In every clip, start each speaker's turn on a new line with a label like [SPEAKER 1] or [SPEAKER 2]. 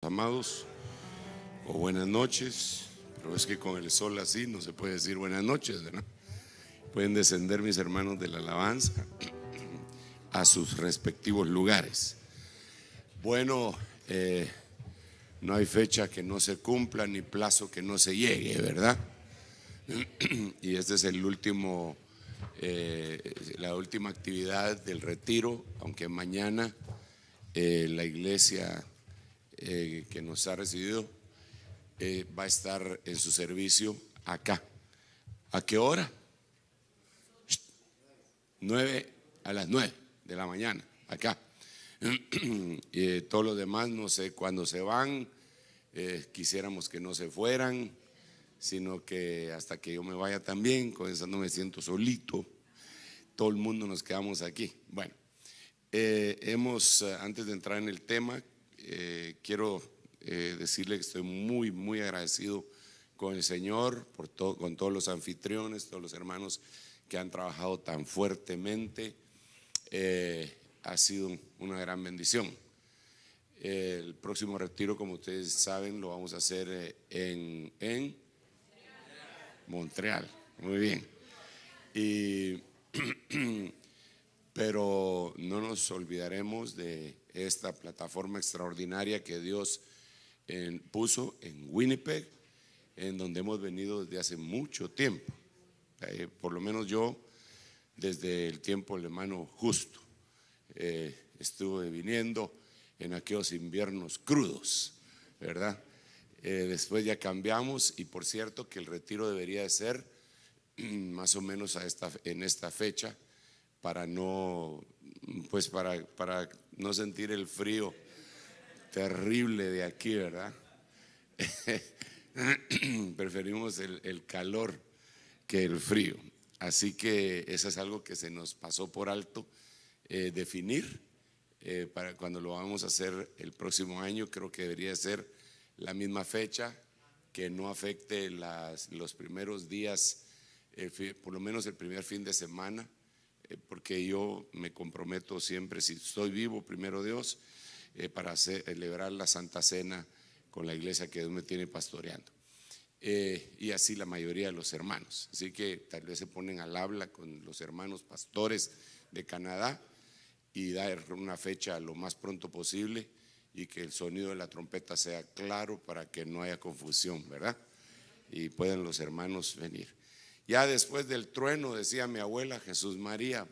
[SPEAKER 1] amados, o buenas noches, pero es que con el sol así no se puede decir buenas noches, ¿verdad? Pueden descender mis hermanos de la alabanza a sus respectivos lugares. Bueno, no hay fecha que no se cumpla ni plazo que no se llegue, ¿verdad? Y este es el último, la última actividad del retiro, aunque mañana la iglesia que nos ha recibido va a estar en su servicio acá. ¿A qué hora? 9 a las 9 de la mañana, acá. Y todos los demás no sé cuándo se van, quisiéramos que no se fueran, sino que hasta que yo me vaya también, con eso no me siento solito, todo el mundo nos quedamos aquí. Bueno, antes de entrar en el tema, quiero decirle que estoy muy agradecido con el Señor, con todos los anfitriones, todos los hermanos que han trabajado tan fuertemente. Ha sido una gran bendición. El próximo retiro, como ustedes saben, lo vamos a hacer en Montreal. Muy bien. Pero no nos olvidaremos de esta plataforma extraordinaria que Dios puso en Winnipeg, en donde hemos venido desde hace mucho tiempo. Por lo menos yo, desde el tiempo del hermano Justo, estuve viniendo en aquellos inviernos crudos, ¿verdad? Después ya cambiamos, y por cierto que el retiro debería de ser más o menos en esta fecha, para no sentir el frío terrible de aquí, ¿verdad? Preferimos el calor que el frío. Así que eso es algo que se nos pasó por alto definir para cuando lo vamos a hacer el próximo año. Creo que debería ser la misma fecha, que no afecte los primeros días, por lo menos el primer fin de semana, porque yo me comprometo siempre, si estoy vivo, primero Dios, para celebrar la Santa Cena con la iglesia que Dios me tiene pastoreando. Y así la mayoría de los hermanos. Así que tal vez se ponen al habla con los hermanos pastores de Canadá y dar una fecha lo más pronto posible, y que el sonido de la trompeta sea claro para que no haya confusión, ¿verdad? Y puedan los hermanos venir. Ya después del trueno, decía mi abuela Jesús María,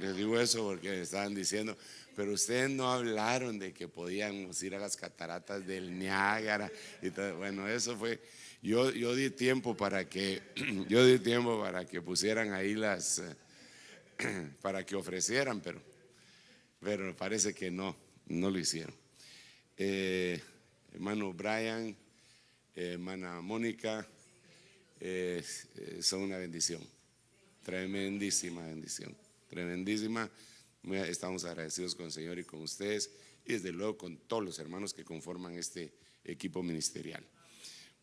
[SPEAKER 1] les digo eso porque me estaban diciendo, pero ustedes no hablaron de que podíamos ir a las cataratas del Niágara y todo. Bueno, eso fue, yo di tiempo para que pusieran ahí para que ofrecieran, pero parece que no lo hicieron. Hermano Brian, hermana Mónica, son una bendición, tremendísima bendición, tremendísima. Estamos agradecidos con el Señor y con ustedes, y desde luego con todos los hermanos que conforman este equipo ministerial.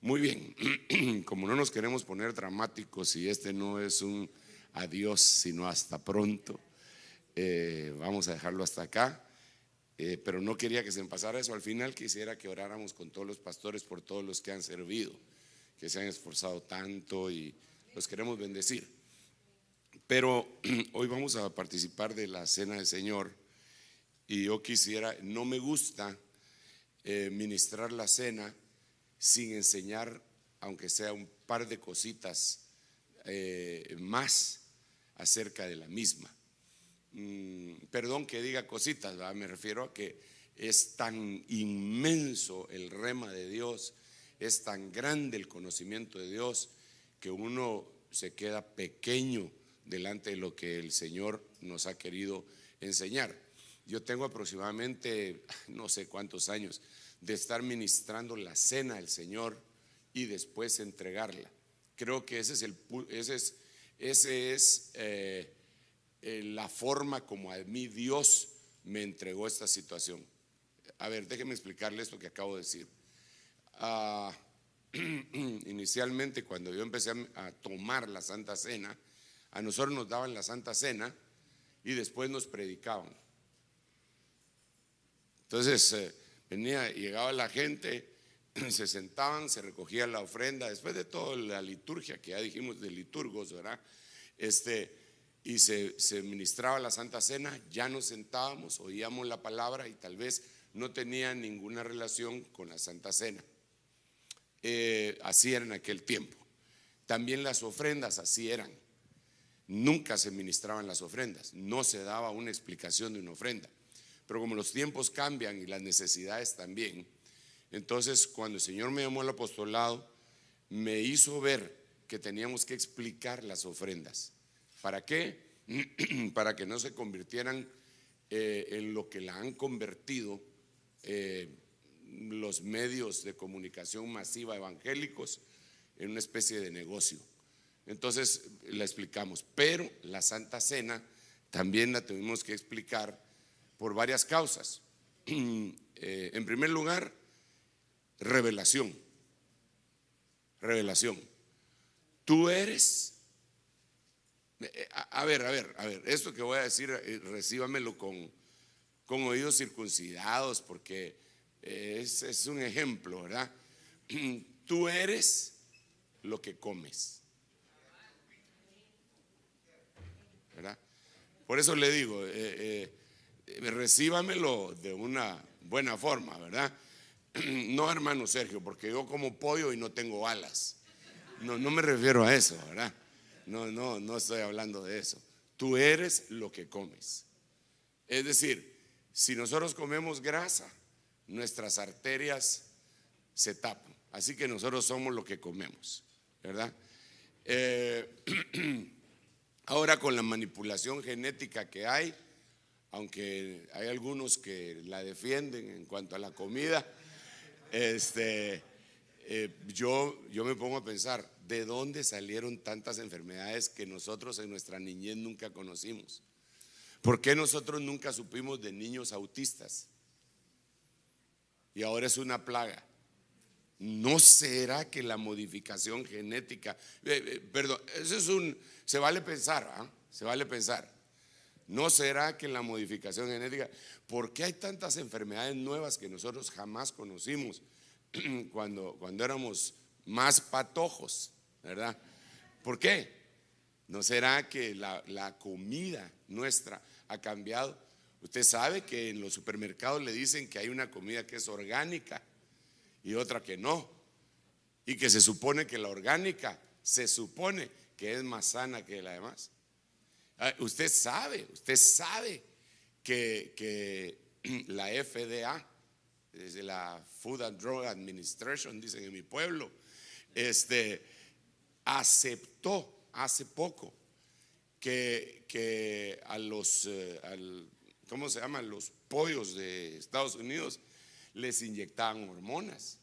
[SPEAKER 1] Muy bien, como no nos queremos poner dramáticos, y este no es un adiós sino hasta pronto, vamos a dejarlo hasta acá. Pero no quería que se me pasara eso. Al final quisiera que oráramos con todos los pastores por todos los que han servido, que se han esforzado tanto, y los queremos bendecir. Pero hoy vamos a participar de la Cena del Señor, y yo no me gusta ministrar la cena sin enseñar, aunque sea un par de cositas más acerca de la misma. Perdón que diga cositas, ¿verdad? Me refiero a que es tan inmenso el rema de Dios, es tan grande el conocimiento de Dios, que uno se queda pequeño delante de lo que el Señor nos ha querido enseñar. Yo tengo aproximadamente no sé cuántos años de estar ministrando la cena del Señor y después entregarla. Creo que ese es la forma como a mí Dios me entregó esta situación. A ver, déjeme explicarle esto que acabo de decir. Inicialmente, cuando yo empecé a tomar la Santa Cena, a nosotros nos daban la Santa Cena y después nos predicaban. Entonces Llegaba la gente, se sentaban, se recogía la ofrenda, después de toda la liturgia que ya dijimos de liturgos, ¿verdad? Y se ministraba la Santa Cena, ya nos sentábamos, oíamos la palabra y tal vez no tenía ninguna relación con la Santa Cena. Así era en aquel tiempo. También las ofrendas así eran. Nunca se ministraban las ofrendas, no se daba una explicación de una ofrenda. Pero como los tiempos cambian y las necesidades también, entonces cuando el Señor me llamó al apostolado, me hizo ver que teníamos que explicar las ofrendas. ¿Para qué? Para que no se convirtieran en lo que la han convertido los medios de comunicación masiva evangélicos, en una especie de negocio. Entonces la explicamos, pero la Santa Cena también la tuvimos que explicar por varias causas. En primer lugar, revelación. Tú eres, a ver, esto que voy a decir, recíbamelo con oídos circuncidados, porque es un ejemplo, ¿verdad? Tú eres lo que comes, ¿verdad? Por eso le digo, recíbamelo de una buena forma, ¿verdad? No, hermano Sergio, porque yo como pollo y no tengo alas. No me refiero a eso, ¿verdad? No estoy hablando de eso. Tú eres lo que comes. Es decir, si nosotros comemos grasa, nuestras arterias se tapan. Así que nosotros somos lo que comemos, ¿verdad? Ahora, con la manipulación genética que hay, aunque hay algunos que la defienden en cuanto a la comida, yo me pongo a pensar, ¿de dónde salieron tantas enfermedades que nosotros en nuestra niñez nunca conocimos? ¿Por qué nosotros nunca supimos de niños autistas? Y ahora es una plaga. ¿No será que la modificación genética, perdón, eso se vale pensar, ¿eh? Se vale pensar. ¿No será que la modificación genética, por qué hay tantas enfermedades nuevas que nosotros jamás conocimos cuando éramos más patojos, ¿verdad? ¿Por qué? ¿No será que la comida nuestra ha cambiado? Usted sabe que en los supermercados le dicen que hay una comida que es orgánica y otra que no, y que se supone que la orgánica se supone que es más sana que la demás. Usted sabe que la FDA, desde la Food and Drug Administration, dicen en mi pueblo, aceptó hace poco que a los ¿cómo se llaman? Los pollos de Estados Unidos les inyectaban hormonas,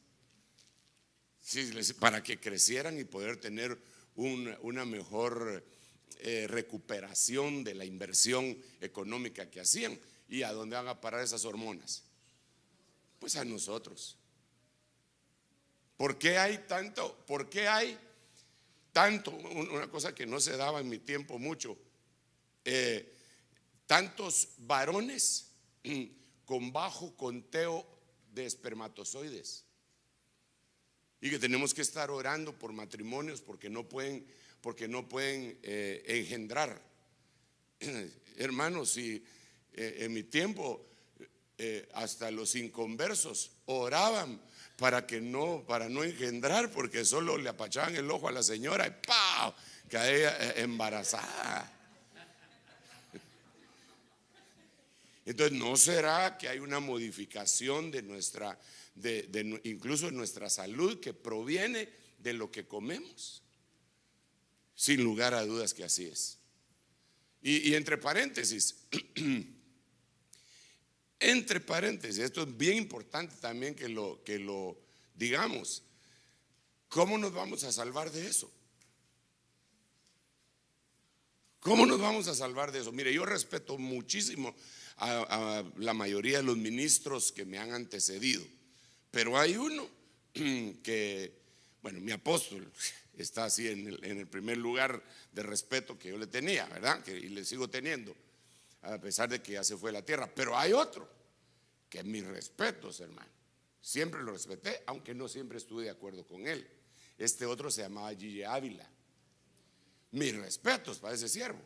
[SPEAKER 1] sí, para que crecieran y poder tener una mejor recuperación de la inversión económica que hacían. ¿Y a dónde van a parar esas hormonas? Pues a nosotros. ¿Por qué hay tanto? Una cosa que no se daba en mi tiempo mucho, tantos varones con bajo conteo de espermatozoides, y que tenemos que estar orando por matrimonios porque no pueden engendrar. Hermanos, y en mi tiempo hasta los inconversos oraban para no engendrar, porque solo le apachaban el ojo a la señora y ¡pau!, caía embarazada. Entonces, ¿no será que hay una modificación de nuestra, incluso de nuestra salud, que proviene de lo que comemos? Sin lugar a dudas que así es. Y entre paréntesis, esto es bien importante también que lo digamos. ¿Cómo nos vamos a salvar de eso? ¿Cómo nos vamos a salvar de eso? Mire, yo respeto muchísimo a la mayoría de los ministros que me han antecedido, pero hay uno que, bueno, mi apóstol está así en el primer lugar de respeto que yo le tenía, ¿verdad? Y le sigo teniendo, a pesar de que ya se fue a la tierra. Pero hay otro que mis respetos, hermano. siempre lo respeté, aunque no siempre estuve de acuerdo con él. Este otro se llamaba Gille Ávila. Mis respetos para ese siervo.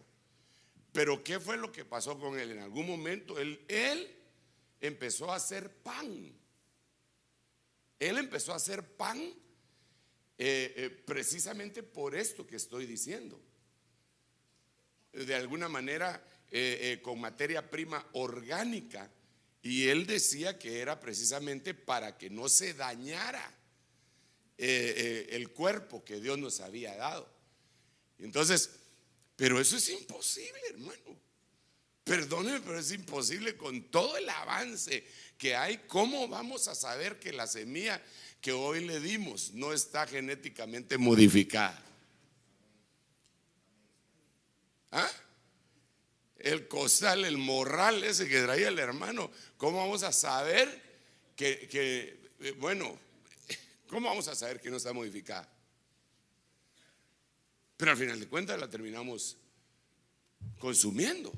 [SPEAKER 1] Pero ¿qué fue lo que pasó con él? En algún momento él empezó a hacer pan. Él empezó a hacer pan precisamente por esto que estoy diciendo. De alguna manera con materia prima orgánica. Y él decía que era precisamente para que no se dañara el cuerpo que Dios nos había dado. Entonces, pero eso es imposible, hermano. Perdónenme, pero es imposible con todo el avance que hay. ¿Cómo vamos a saber que la semilla que hoy le dimos no está genéticamente modificada? ¿Ah? El costal, el morral ese que traía el hermano, ¿cómo vamos a saber ¿cómo vamos a saber que no está modificada? Pero al final de cuentas la terminamos consumiendo.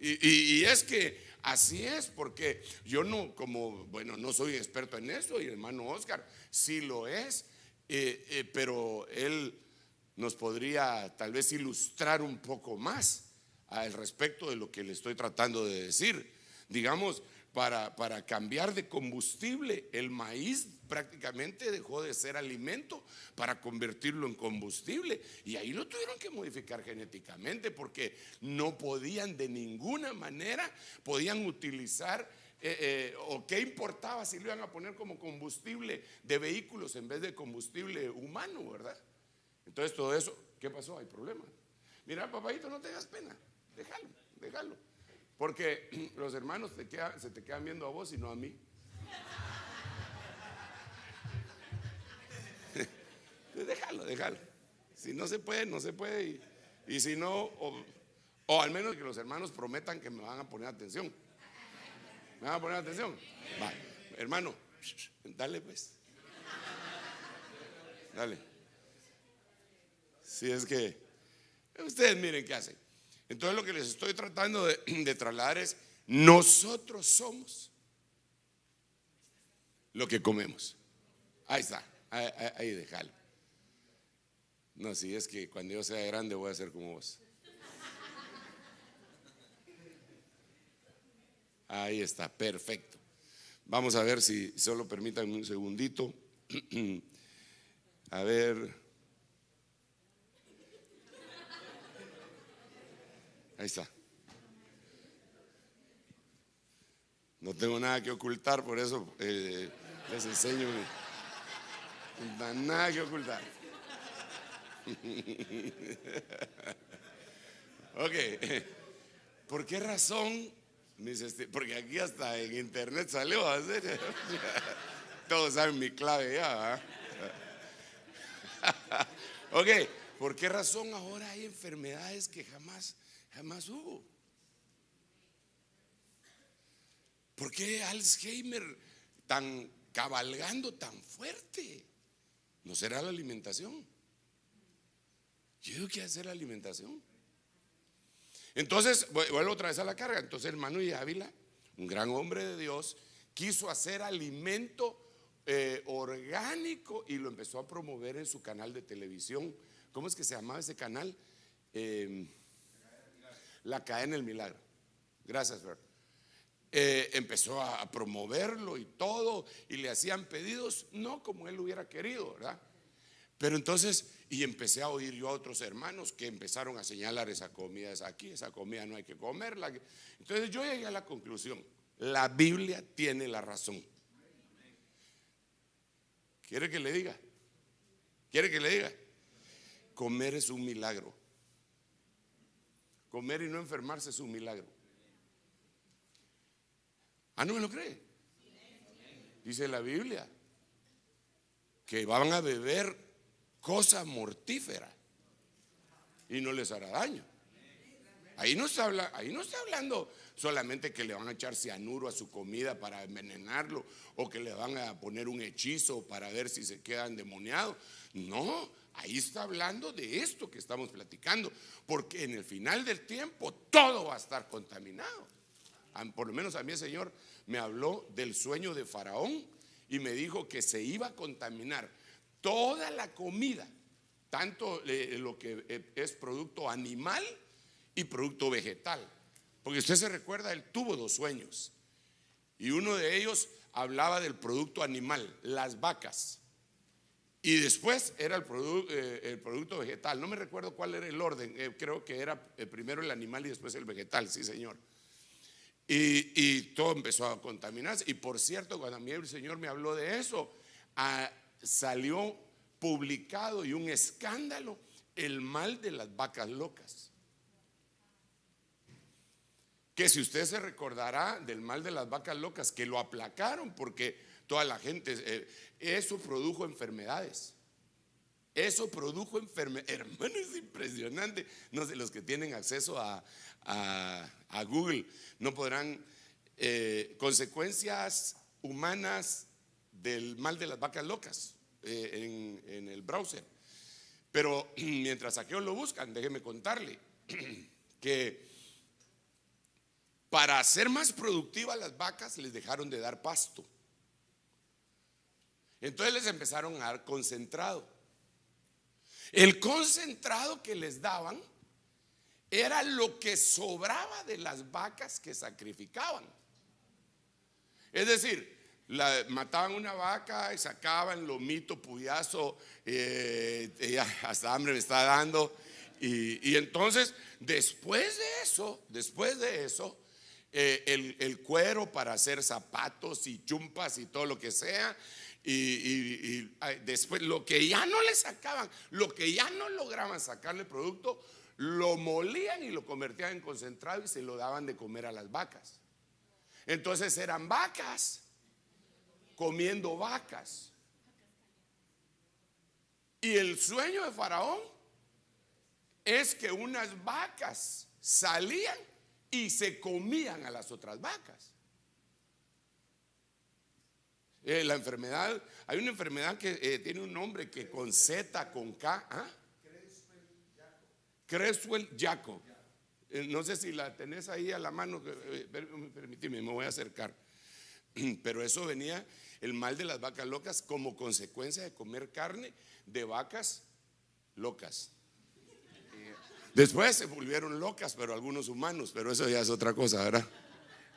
[SPEAKER 1] Y es que así es, porque yo no soy experto en eso, y el hermano Oscar sí lo es, pero él nos podría tal vez ilustrar un poco más al respecto de lo que le estoy tratando de decir. Digamos, para cambiar de combustible, el maíz prácticamente dejó de ser alimento para convertirlo en combustible, y ahí lo tuvieron que modificar genéticamente, porque no podían de ninguna manera utilizar o qué importaba si lo iban a poner como combustible de vehículos en vez de combustible humano, ¿verdad? Entonces todo eso, ¿qué pasó? Hay problema. Mira, papadito, no tengas pena, déjalo, porque los hermanos se te quedan viendo a vos y no a mí. Déjalo. Si no se puede, no se puede. Y si no, o al menos que los hermanos prometan que me van a poner atención. ¿Me van a poner atención? Va, hermano, dale pues. Dale. Si es que ustedes miren qué hacen. Entonces lo que les estoy tratando de trasladar es: nosotros somos lo que comemos. Ahí está, ahí déjalo. No, si es que cuando yo sea grande voy a ser como vos. Ahí está, perfecto. Vamos a ver si solo permítanme un segundito. A ver. Ahí está. No tengo nada que ocultar, por eso les enseño. No hay nada que ocultar. Ok. ¿Por qué razón? Porque aquí hasta en internet salió a hacer. Todos saben mi clave ya, ¿verdad? Ok. ¿Por qué razón ahora hay enfermedades que jamás hubo? ¿Por qué Alzheimer tan cabalgando tan fuerte? ¿No será la alimentación? Yo digo que hacer la alimentación. Entonces, vuelvo otra vez a la carga. Entonces, hermano y Ávila, un gran hombre de Dios, quiso hacer alimento orgánico y lo empezó a promover en su canal de televisión. ¿Cómo es que se llamaba ese canal? La Cadena del Milagro. Gracias, Fer. Empezó a promoverlo y todo, y le hacían pedidos, no como él hubiera querido, ¿verdad? Pero entonces, y empecé a oír yo a otros hermanos que empezaron a señalar: esa comida es aquí, esa comida no hay que comerla. Entonces yo llegué a la conclusión: la Biblia tiene la razón. ¿Quiere que le diga? Comer es un milagro. Comer y no enfermarse es un milagro. ¿No me lo cree? Dice la Biblia que van a beber cosa mortífera y no les hará daño. Ahí no está hablando solamente que le van a echar cianuro a su comida para envenenarlo, o que le van a poner un hechizo para ver si se queda endemoniado. No, ahí está hablando de esto que estamos platicando, porque en el final del tiempo todo va a estar contaminado. Por lo menos a mí el Señor me habló del sueño de Faraón, y me dijo que se iba a contaminar toda la comida, tanto lo que es producto animal y producto vegetal. Porque usted se recuerda, él tuvo 2 sueños y uno de ellos hablaba del producto animal, las vacas, y después era el producto vegetal. No me recuerdo cuál era el orden, creo que era primero el animal y después el vegetal, sí señor. Y todo empezó a contaminarse. Y por cierto, cuando a mí el Señor me habló de eso, salió publicado y un escándalo, el mal de las vacas locas. Que si usted se recordará del mal de las vacas locas, que lo aplacaron porque toda la gente, eso produjo enfermedades. Eso produjo enfermedades. Hermano, es impresionante. No sé, los que tienen acceso a Google no podrán, consecuencias humanas del mal de las vacas locas en el browser. Pero mientras aquellos lo buscan, déjeme contarle que para hacer más productivas las vacas les dejaron de dar pasto. Entonces les empezaron a dar concentrado. El concentrado que les daban era lo que sobraba de las vacas que sacrificaban. Es decir, mataban una vaca y sacaban lomito, puyazo, hasta hambre me está dando. Y entonces, después de eso, el cuero para hacer zapatos y chumpas y todo lo que sea. Y después lo que ya no le sacaban, lo que ya no lograban sacarle producto, lo molían y lo convertían en concentrado y se lo daban de comer a las vacas. Entonces eran vacas comiendo vacas. Y el sueño de Faraón es que unas vacas salían y se comían a las otras vacas. La enfermedad, hay una enfermedad que tiene un nombre que con Z, con K, Creutzfeldt-Jakob. No sé si la tenés ahí a la mano, permíteme, me voy a acercar. Pero eso venía, el mal de las vacas locas, como consecuencia de comer carne de vacas locas. Después se volvieron locas, pero algunos humanos, pero eso ya es otra cosa, ¿verdad?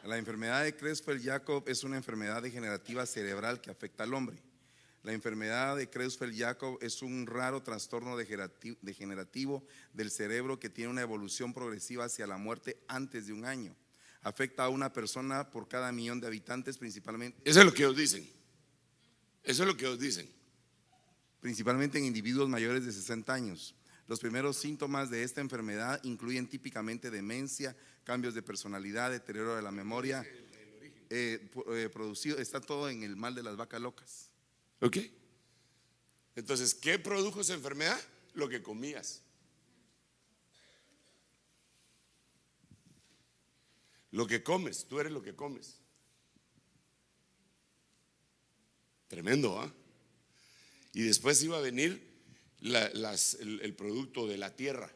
[SPEAKER 2] La enfermedad de Creutzfeldt-Jakob es una enfermedad degenerativa cerebral que afecta al hombre. La enfermedad de Creutzfeldt-Jakob es un raro trastorno degenerativo del cerebro que tiene una evolución progresiva hacia la muerte antes de 1 año. Afecta a una persona por cada 1.000.000 de habitantes, principalmente.
[SPEAKER 1] Eso es lo que ellos dicen. Eso es lo que ellos dicen.
[SPEAKER 2] Principalmente en individuos mayores de 60 años. Los primeros síntomas de esta enfermedad incluyen típicamente demencia, cambios de personalidad, deterioro de la memoria. Producido, está todo en el mal de las vacas locas.
[SPEAKER 1] ¿Ok? Entonces, ¿qué produjo esa enfermedad? Lo que comías. Lo que comes, tú eres lo que comes. Tremendo, ¿ah? Y después iba a venir el producto de la tierra,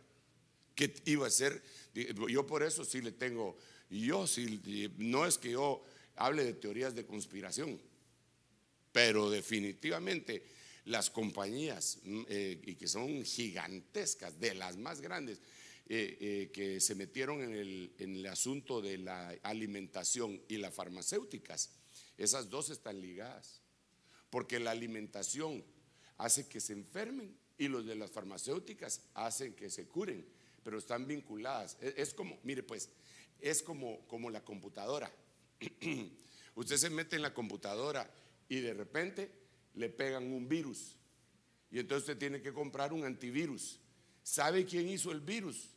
[SPEAKER 1] que iba a ser. Yo por eso sí le tengo, yo sí, no es que yo hable de teorías de conspiración, pero definitivamente las compañías y que son gigantescas, de las más grandes, que se metieron en el asunto de la alimentación y las farmacéuticas, esas dos están ligadas, porque la alimentación hace que se enfermen y los de las farmacéuticas hacen que se curen, pero están vinculadas. Es como, mire pues, es como la computadora. Usted se mete en la computadora y de repente le pegan un virus y entonces usted tiene que comprar un antivirus. ¿Sabe quién hizo el virus?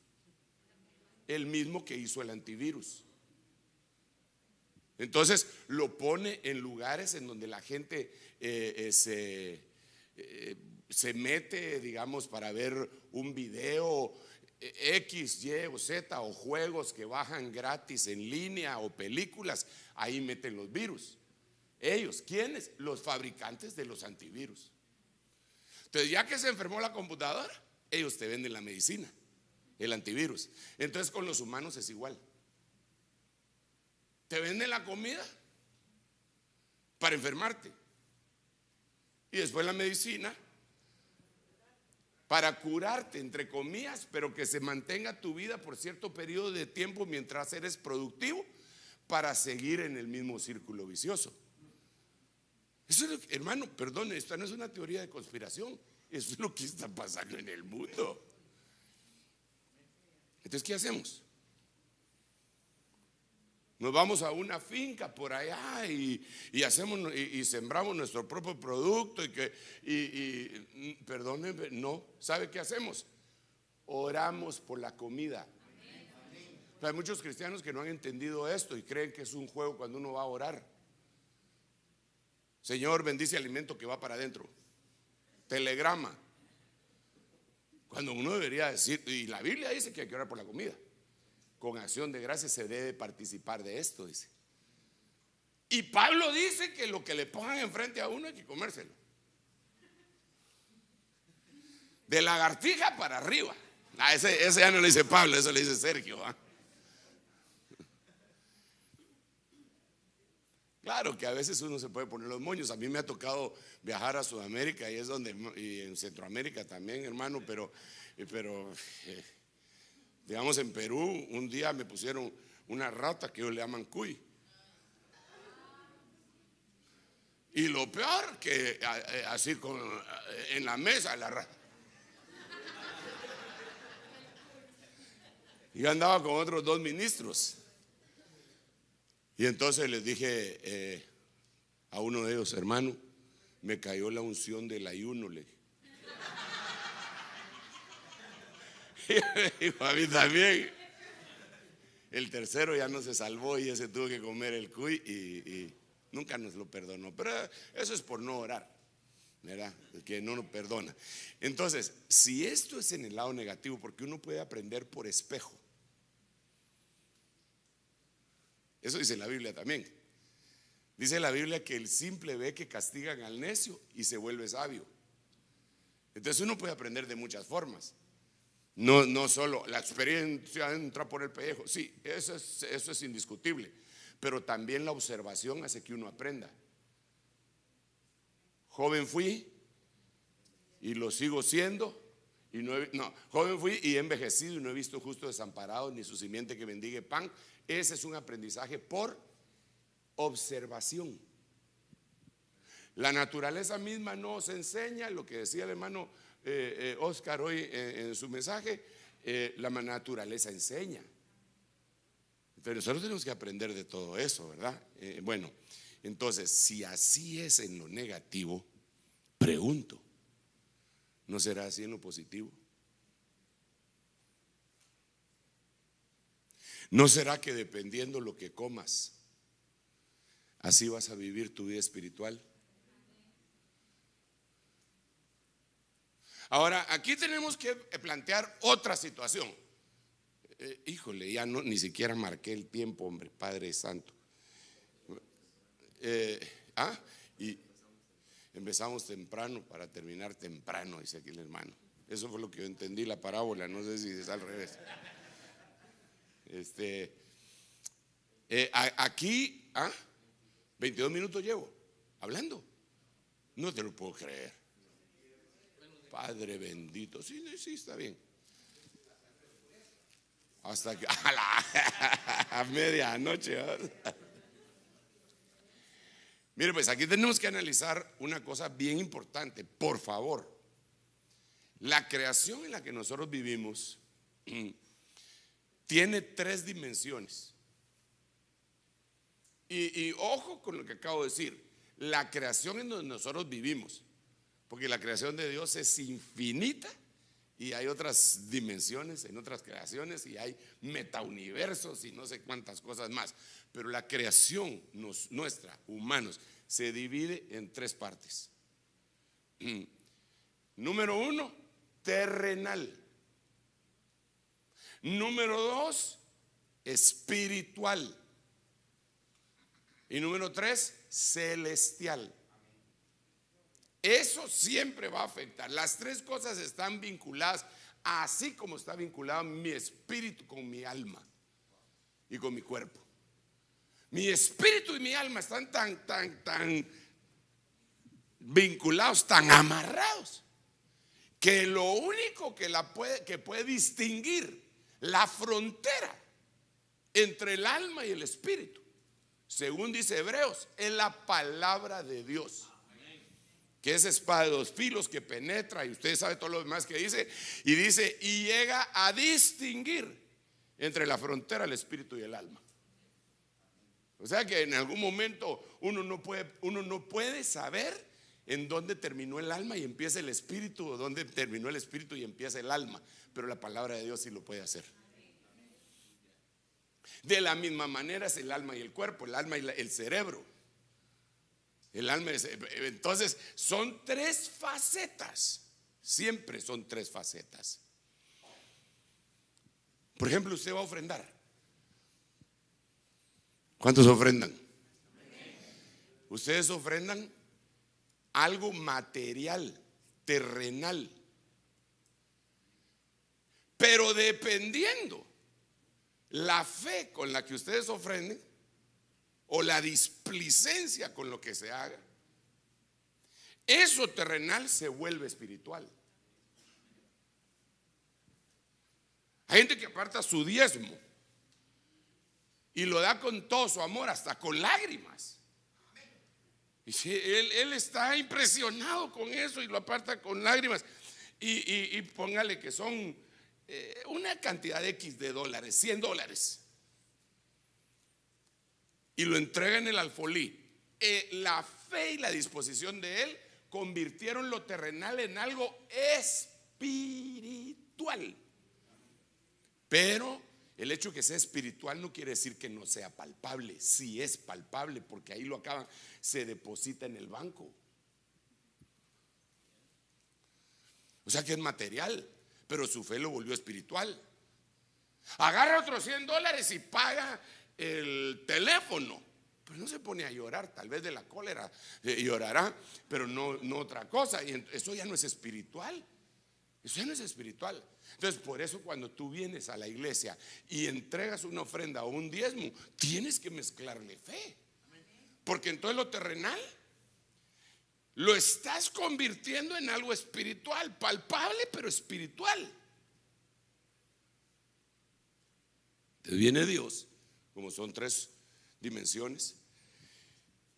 [SPEAKER 1] El mismo que hizo el antivirus. Entonces lo pone en lugares en donde la gente se mete, digamos, para ver un video X, Y o Z, o juegos que bajan gratis en línea o películas. Ahí meten los virus. Ellos, ¿quiénes? Los fabricantes de los antivirus. Entonces, ya que se enfermó la computadora, ellos te venden la medicina, el antivirus. Entonces, con los humanos es igual. Te venden la comida para enfermarte. Y después la medicina para curarte, entre comillas, pero que se mantenga tu vida por cierto periodo de tiempo mientras eres productivo para seguir en el mismo círculo vicioso. Eso es lo que, hermano, perdone, esto no es una teoría de conspiración, eso es lo que está pasando en el mundo. Entonces, ¿qué hacemos? Nos vamos a una finca por allá y hacemos y sembramos nuestro propio producto perdónenme, no, ¿sabe qué hacemos? Oramos por la comida. Hay muchos cristianos que no han entendido esto y creen que es un juego cuando uno va a orar. Señor, bendice alimento que va para adentro. Telegrama. Cuando uno debería decir, y la Biblia dice que hay que orar por la comida. Con acción de gracias se debe participar de esto, dice. Y Pablo dice que lo que le pongan enfrente a uno hay que comérselo. De lagartija para arriba. Ese ya no le dice Pablo, eso le dice Sergio. Claro que a veces uno se puede poner los moños. A mí me ha tocado viajar a Sudamérica y es donde, y en Centroamérica también, hermano, pero digamos en Perú un día me pusieron una rata que ellos le llaman cuy. Y lo peor que así en la mesa la rata. Yo andaba con otros 2 ministros. Y entonces les dije a uno de ellos, hermano, me cayó la unción del ayuno, le dije. Y me dijo, a mí también. El tercero ya no se salvó y ese tuvo que comer el cuy y nunca nos lo perdonó. Pero eso es por no orar, ¿verdad? Que no nos perdona. Entonces, si esto es en el lado negativo, porque uno puede aprender por espejo. Eso dice la Biblia también. Dice la Biblia que el simple ve que castigan al necio y se vuelve sabio. Entonces uno puede aprender de muchas formas. No solo la experiencia entra por el pellejo. Sí, eso es indiscutible. Pero también la observación hace que uno aprenda. Joven fui y lo sigo siendo. Joven fui y he envejecido y no he visto justo desamparado ni su simiente que bendiga pan. Ese es un aprendizaje por observación. La naturaleza misma nos enseña lo que decía el hermano Oscar hoy en su mensaje. La naturaleza enseña. Entonces nosotros tenemos que aprender de todo eso, ¿verdad? Bueno, entonces si así es en lo negativo, pregunto, ¿no será así en lo positivo? ¿No será que dependiendo lo que comas, así vas a vivir tu vida espiritual? Ahora, aquí tenemos que plantear otra situación. Híjole, ya no, ni siquiera marqué el tiempo, hombre, Padre Santo. Y empezamos temprano para terminar temprano, dice aquí el hermano. Eso fue lo que yo entendí la parábola, no sé si es al revés. Aquí 22 minutos llevo hablando. No te lo puedo creer. Padre bendito. Sí, está bien. Hasta que a medianoche. Mire, pues aquí tenemos que analizar una cosa bien importante. Por favor, la creación en la que nosotros vivimos tiene 3 dimensiones. Y ojo con lo que acabo de decir. La creación en donde nosotros vivimos, porque la creación de Dios es infinita y hay otras dimensiones en otras creaciones y hay metauniversos y no sé cuántas cosas más. Pero la creación nuestra, humanos, se divide en 3 partes. Número 1, terrenal. Número 2, espiritual. Y número 3, celestial. Eso siempre va a afectar. Las 3 cosas están vinculadas, así como está vinculado mi espíritu con mi alma y con mi cuerpo. Mi espíritu y mi alma están tan vinculados, tan amarrados, que lo único que puede distinguir la frontera entre el alma y el espíritu, según dice Hebreos, es la palabra de Dios, que es espada de dos filos, que penetra, y usted sabe todo lo demás que dice, y llega a distinguir entre la frontera, el espíritu y el alma. O sea que en algún momento uno no puede saber en dónde terminó el alma y empieza el espíritu, o dónde terminó el espíritu y empieza el alma, pero la palabra de Dios sí lo puede hacer. De la misma manera es el alma y el cuerpo, el alma y el cerebro. Entonces son tres facetas, siempre son tres facetas. Por ejemplo, usted va a ofrendar. ¿Cuántos ofrendan? Ustedes ofrendan algo material, terrenal, pero dependiendo la fe con la que ustedes ofrenden o la displicencia con lo que se haga, eso terrenal se vuelve espiritual. Hay gente que aparta su diezmo y lo da con todo su amor, hasta con lágrimas. Y si él está impresionado con eso y lo aparta con lágrimas. Y póngale que son una cantidad X de dólares, $100. Y lo entrega en el alfolí. La fe y la disposición de él convirtieron lo terrenal en algo espiritual. Pero el hecho de que sea espiritual no quiere decir que no sea palpable. Sí es palpable, porque ahí lo acaban, se deposita en el banco. O sea que es material, pero su fe lo volvió espiritual. Agarra otros $100 y paga el teléfono, pero no se pone a llorar, tal vez de la cólera llorará, pero no otra cosa. Y eso ya no es espiritual. Eso ya no es espiritual. Entonces, por eso cuando tú vienes a la iglesia y entregas una ofrenda o un diezmo, tienes que mezclarle fe, porque entonces lo terrenal lo estás convirtiendo en algo espiritual, palpable pero espiritual. Entonces viene Dios, como son tres dimensiones,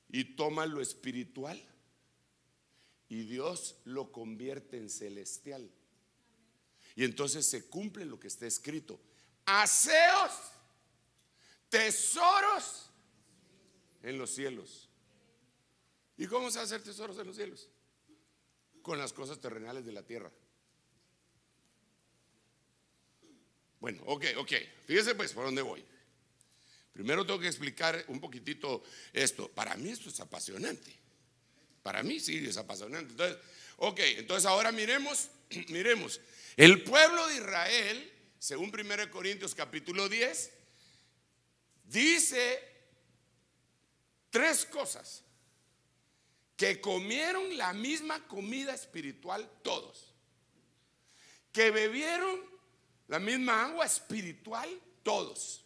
[SPEAKER 1] y toma lo espiritual y Dios lo convierte en celestial. Y entonces se cumple lo que está escrito: haceos tesoros en los cielos. ¿Y cómo se hace tesoros en los cielos? Con las cosas terrenales de la tierra. Bueno, ok. Fíjese pues por dónde voy. Primero tengo que explicar un poquitito esto. Para mí esto es apasionante. Para mí sí es apasionante. Entonces ahora miremos. El pueblo de Israel, según 1 Corintios capítulo 10, dice tres cosas: que comieron la misma comida espiritual todos, que bebieron la misma agua espiritual todos,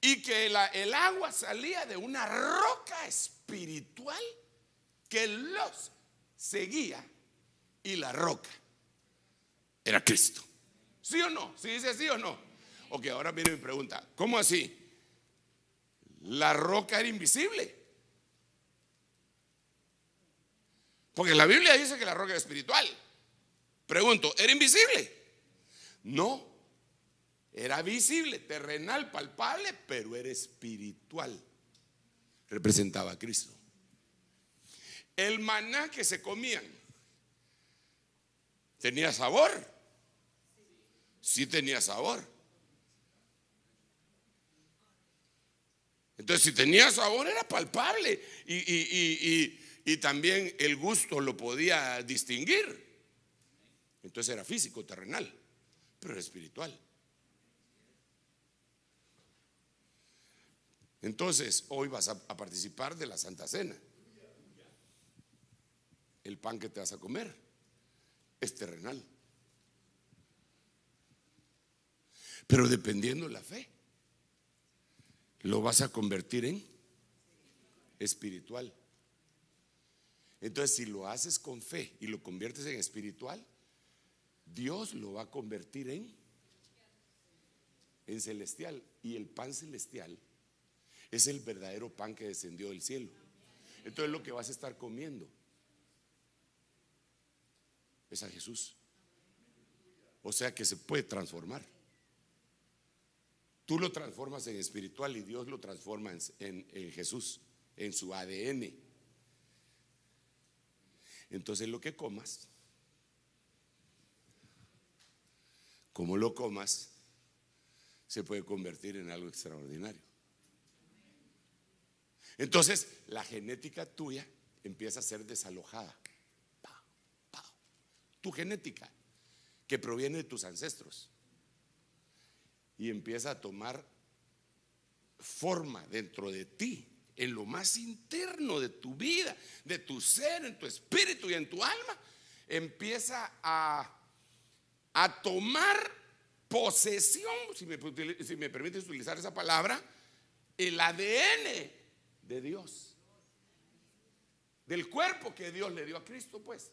[SPEAKER 1] y que el agua salía de una roca espiritual que los seguía, y la roca era Cristo. ¿Sí o no? ¿Sí dice sí o no? Ok, ahora viene mi pregunta: ¿cómo así? La roca era invisible, porque la Biblia dice que la roca era espiritual. Pregunto, ¿era invisible? No, era visible, terrenal, palpable, pero era espiritual. Representaba a Cristo. El maná que se comían, ¿tenía sabor? Sí tenía sabor. Entonces, si tenía sabor, era palpable, y también el gusto lo podía distinguir. Entonces era físico, terrenal, pero era espiritual. Entonces hoy vas a participar de la Santa Cena. El pan que te vas a comer es terrenal, pero dependiendo de la fe, lo vas a convertir en espiritual. Entonces, si lo haces con fe y lo conviertes en espiritual, Dios lo va a convertir en celestial. Y el pan celestial es el verdadero pan que descendió del cielo. Entonces lo que vas a estar comiendo es a Jesús. O sea que se puede transformar. Tú lo transformas en espiritual y Dios lo transforma en Jesús, en su ADN. Entonces lo que comas, como lo comas, se puede convertir en algo extraordinario. Entonces la genética tuya empieza a ser desalojada. Tu genética, que proviene de tus ancestros, y empieza a tomar forma dentro de ti, en lo más interno de tu vida, de tu ser, en tu espíritu y en tu alma. Empieza a tomar posesión, si me permites utilizar esa palabra, el ADN de Dios, del cuerpo que Dios le dio a Cristo, pues.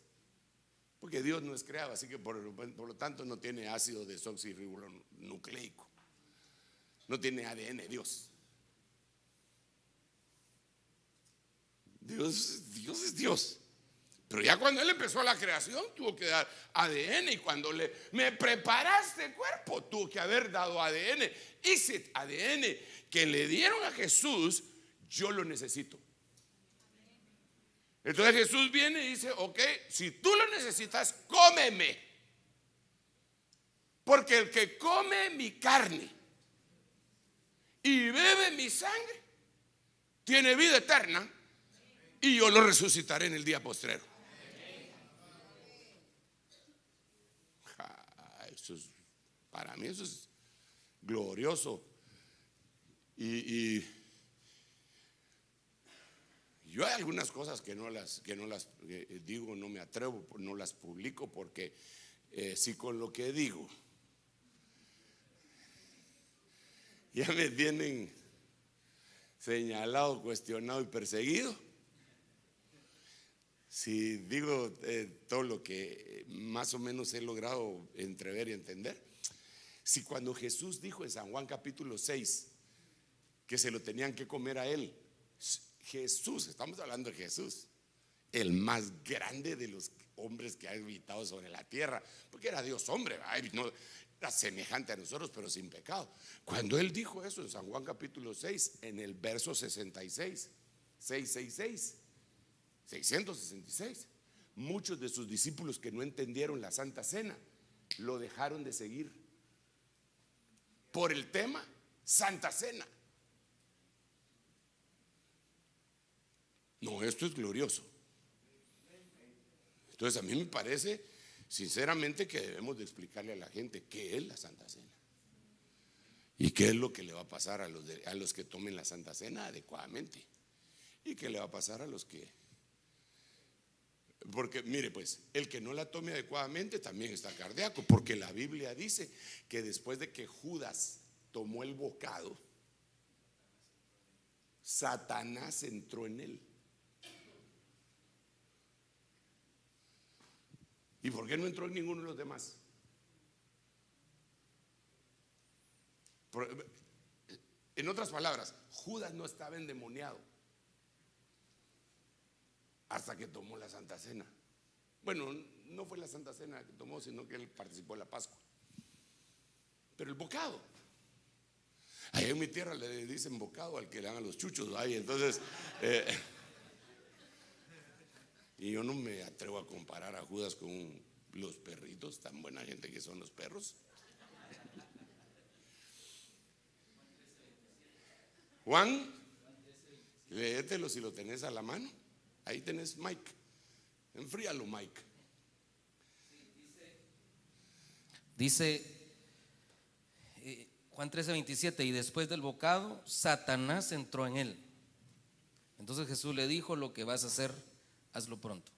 [SPEAKER 1] Porque Dios no es creado, así que por lo tanto no tiene ácido desoxirribonucleico, no tiene ADN. Dios es Dios. Pero ya cuando Él empezó la creación tuvo que dar ADN, y cuando me preparaste cuerpo tuvo que haber dado ADN. Ese ADN que le dieron a Jesús, yo lo necesito. Entonces Jesús viene y dice: ok, si tú lo necesitas, cómeme. Porque el que come mi carne y bebe mi sangre tiene vida eterna, y yo lo resucitaré en el día postrero. Para mí eso es glorioso. Y yo hay algunas cosas que no las digo, no me atrevo, no las publico, porque si con lo que digo ya me tienen señalado, cuestionado y perseguido, si digo todo lo que más o menos he logrado entrever y entender, si cuando Jesús dijo en San Juan capítulo 6 que se lo tenían que comer a Él, Jesús, estamos hablando de Jesús, el más grande de los hombres que ha habitado sobre la tierra, porque era Dios hombre, no, era semejante a nosotros, pero sin pecado. Cuando Él dijo eso en San Juan capítulo 6, en el verso 66, 666, muchos de sus discípulos que no entendieron la Santa Cena lo dejaron de seguir por el tema Santa Cena. No, esto es glorioso. Entonces a mí me parece sinceramente que debemos de explicarle a la gente qué es la Santa Cena y qué es lo que le va a pasar a los que tomen la Santa Cena adecuadamente, y qué le va a pasar a los que, porque mire pues, el que no la tome adecuadamente también está cardíaco, porque la Biblia dice que después de que Judas tomó el bocado, Satanás entró en él. ¿Y por qué no entró en ninguno de los demás? En otras palabras, Judas no estaba endemoniado hasta que tomó la Santa Cena. Bueno, no fue la Santa Cena que tomó, sino que él participó en la Pascua. Pero el bocado, allá en mi tierra le dicen bocado al que le dan a los chuchos, ahí, entonces y yo no me atrevo a comparar a Judas con los perritos, tan buena gente que son los perros. Juan, léetelo si lo tenés a la mano. Ahí tenés Mike. Enfríalo, Mike.
[SPEAKER 3] Dice Juan 13:27, y después del bocado, Satanás entró en él. Entonces Jesús le dijo: lo que vas a hacer, hazlo pronto.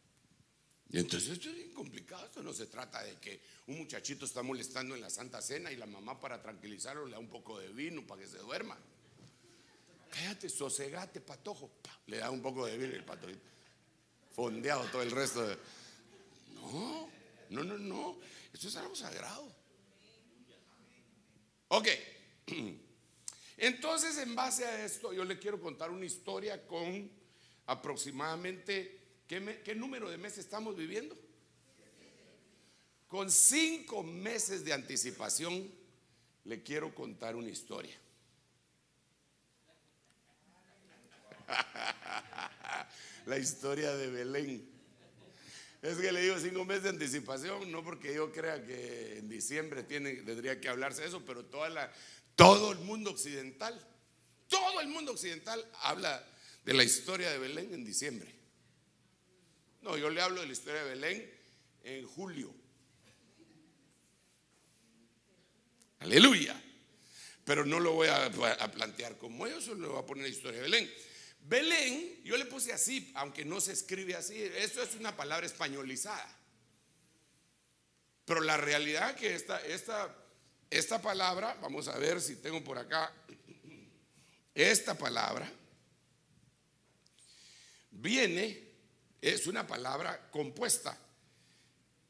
[SPEAKER 1] Y entonces esto es bien complicado. Esto no se trata de que un muchachito está molestando en la Santa Cena y la mamá, para tranquilizarlo, le da un poco de vino para que se duerma. Cállate, sosegate, patojo. Le da un poco de vino y el patojito fondeado todo el resto de... No, no, no, no. Esto es algo sagrado. Ok. Entonces, en base a esto, yo le quiero contar una historia con aproximadamente, ¿qué número de meses estamos viviendo? Con 5 meses de anticipación, le quiero contar una historia. La historia de Belén. Es que le digo 5 meses de anticipación, no porque yo crea que en diciembre tendría que hablarse de eso, pero todo el mundo occidental habla de la historia de Belén en diciembre. No, yo le hablo de la historia de Belén en julio. Aleluya. Pero no lo voy a plantear como ellos, solo le voy a poner la historia de Belén. Belén, yo le puse así, aunque no se escribe así. Eso es una palabra españolizada. Pero la realidad que esta palabra, vamos a ver si tengo por acá, esta palabra es una palabra compuesta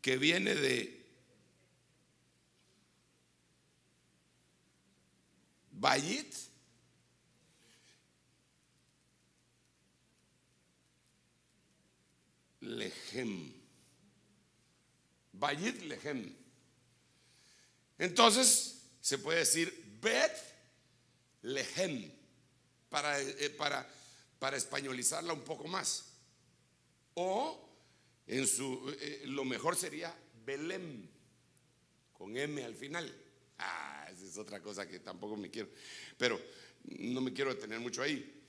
[SPEAKER 1] que viene de Bayit, Lehem. Bayit Lehem. Entonces se puede decir Bet Lehem para españolizarla un poco más. O lo mejor sería Belém con M al final. Esa es otra cosa que tampoco me quiero, pero no me quiero detener mucho ahí.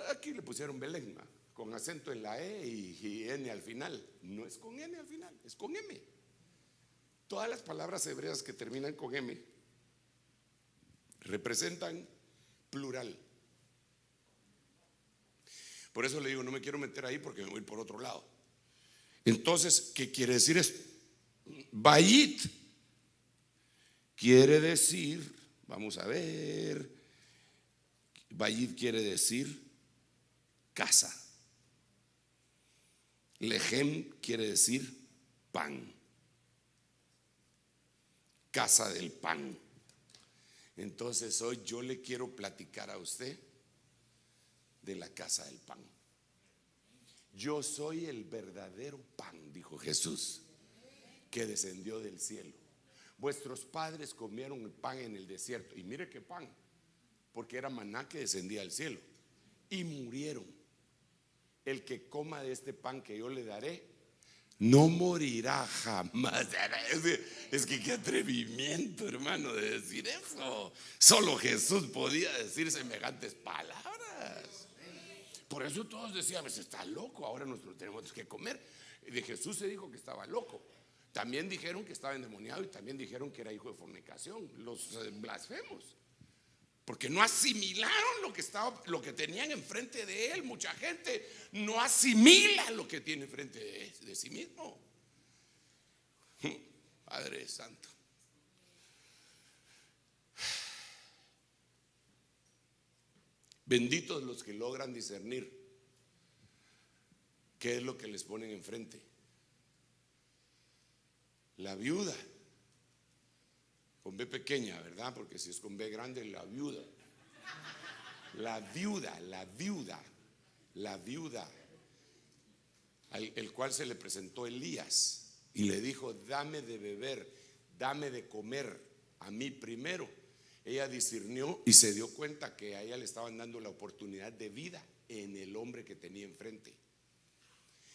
[SPEAKER 1] Aquí le pusieron Belén, con acento en la E y N al final. No es con N al final, es con M. Todas las palabras hebreas que terminan con M representan plural. Por eso le digo, no me quiero meter ahí porque me voy por otro lado. Entonces, ¿qué quiere decir esto? Bayit quiere decir, vamos a ver, Bayit quiere decir casa. Lehem quiere decir pan. Casa del pan. Entonces hoy yo le quiero platicar a usted de la casa del pan. Yo soy el verdadero pan, dijo Jesús, que descendió del cielo. Vuestros padres comieron el pan en el desierto. Y mire qué pan, porque era maná que descendía del cielo. Y murieron. El que coma de este pan que yo le daré, no morirá jamás. Es que qué atrevimiento, hermano, de decir eso. Solo Jesús podía decir semejantes palabras. Por eso todos decían, pues está loco, ahora nosotros tenemos que comer. De Jesús se dijo que estaba loco. También dijeron que estaba endemoniado y también dijeron que era hijo de fornicación, los blasfemos. Porque no asimilaron lo que tenían enfrente de él. Mucha gente no asimila lo que tiene enfrente de sí mismo. Padre Santo. Benditos los que logran discernir qué es lo que les ponen enfrente. La viuda, con B pequeña, ¿verdad? Porque si es con B grande, la viuda. La viuda, al cual se le presentó Elías y le dijo, dame de beber, dame de comer a mí primero. Ella discernió y se dio cuenta que a ella le estaban dando la oportunidad de vida en el hombre que tenía enfrente.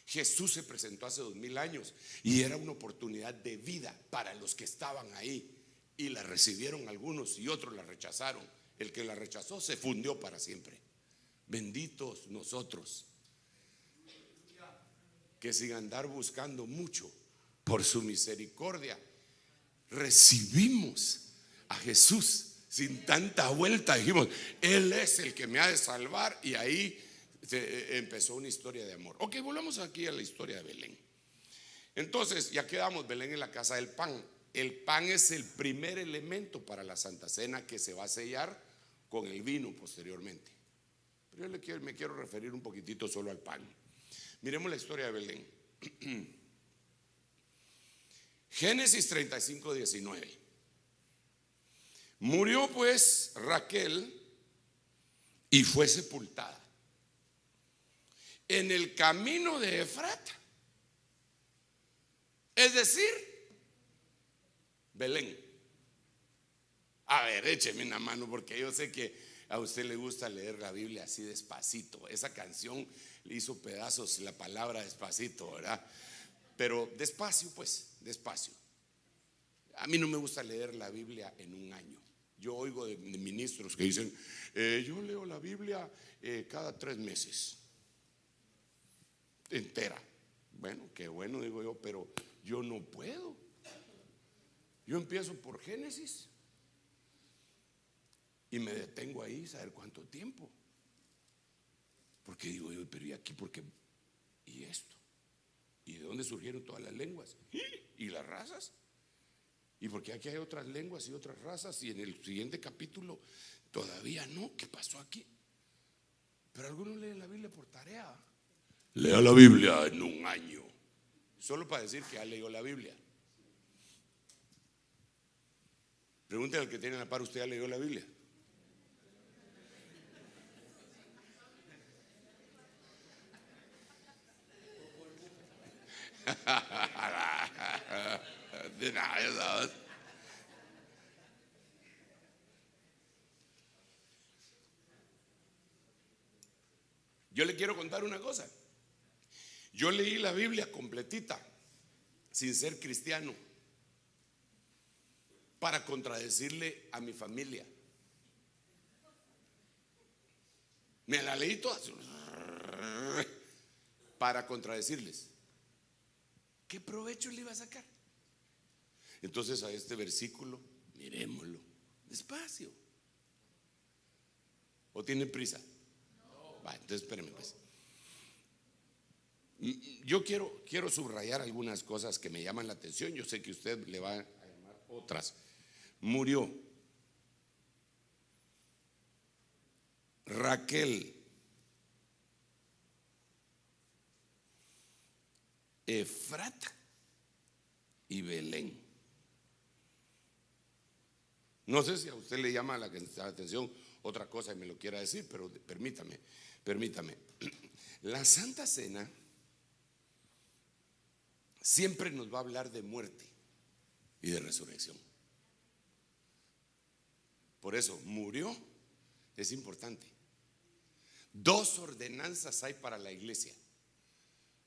[SPEAKER 1] Jesús se presentó hace 2000 años y era una oportunidad de vida para los que estaban ahí, y la recibieron algunos y otros la rechazaron. El que la rechazó se fundió para siempre. Benditos nosotros, que sin andar buscando mucho, por su misericordia recibimos a Jesús sin tanta vuelta. Dijimos, Él es el que me ha de salvar, y ahí empezó una historia de amor. Ok, volvamos aquí a la historia de Belén. Entonces ya quedamos, Belén en la casa del pan. El pan es el primer elemento para la Santa Cena, que se va a sellar con el vino posteriormente. Pero yo me quiero referir un poquitito solo al pan. Miremos la historia de Belén. Génesis 35, 19. Murió pues Raquel y fue sepultada en el camino de Efrata, es decir, Belén. A ver, écheme una mano, porque yo sé que a usted le gusta leer la Biblia así despacito. Esa canción le hizo pedazos la palabra despacito, ¿verdad? Pero despacio, pues, despacio. A mí no me gusta leer la Biblia en un año. Yo oigo de ministros que dicen, yo leo la Biblia cada 3 meses entera. Bueno, qué bueno, digo yo, pero yo no puedo. Yo empiezo por Génesis y me detengo ahí, saber cuánto tiempo. Porque digo yo, pero ¿y aquí por qué? ¿Y esto? ¿Y de dónde surgieron todas las lenguas? ¿Y las razas? ¿Y por qué aquí hay otras lenguas y otras razas? Y en el siguiente capítulo todavía no. ¿Qué pasó aquí? Pero algunos leen la Biblia por tarea. Lea la Biblia en un año, solo para decir que ha leído la Biblia. Pregúntale al que tiene a la par, ¿usted ha leído la Biblia? De nada. Yo le quiero contar una cosa. Yo leí la Biblia completita sin ser cristiano para contradecirle a mi familia. Me la leí toda para contradecirles. ¿Qué provecho le iba a sacar? Entonces a este versículo, miremoslo despacio. ¿O tiene prisa? Va, entonces espérame pues. Yo quiero subrayar algunas cosas que me llaman la atención. Yo sé que usted le va a llamar otras. Murió Raquel, Efrata y Belén. No sé si a usted le llama la atención otra cosa y me lo quiera decir, pero permítame. La Santa Cena siempre nos va a hablar de muerte y de resurrección. Por eso, murió es importante. 2 ordenanzas hay para la iglesia: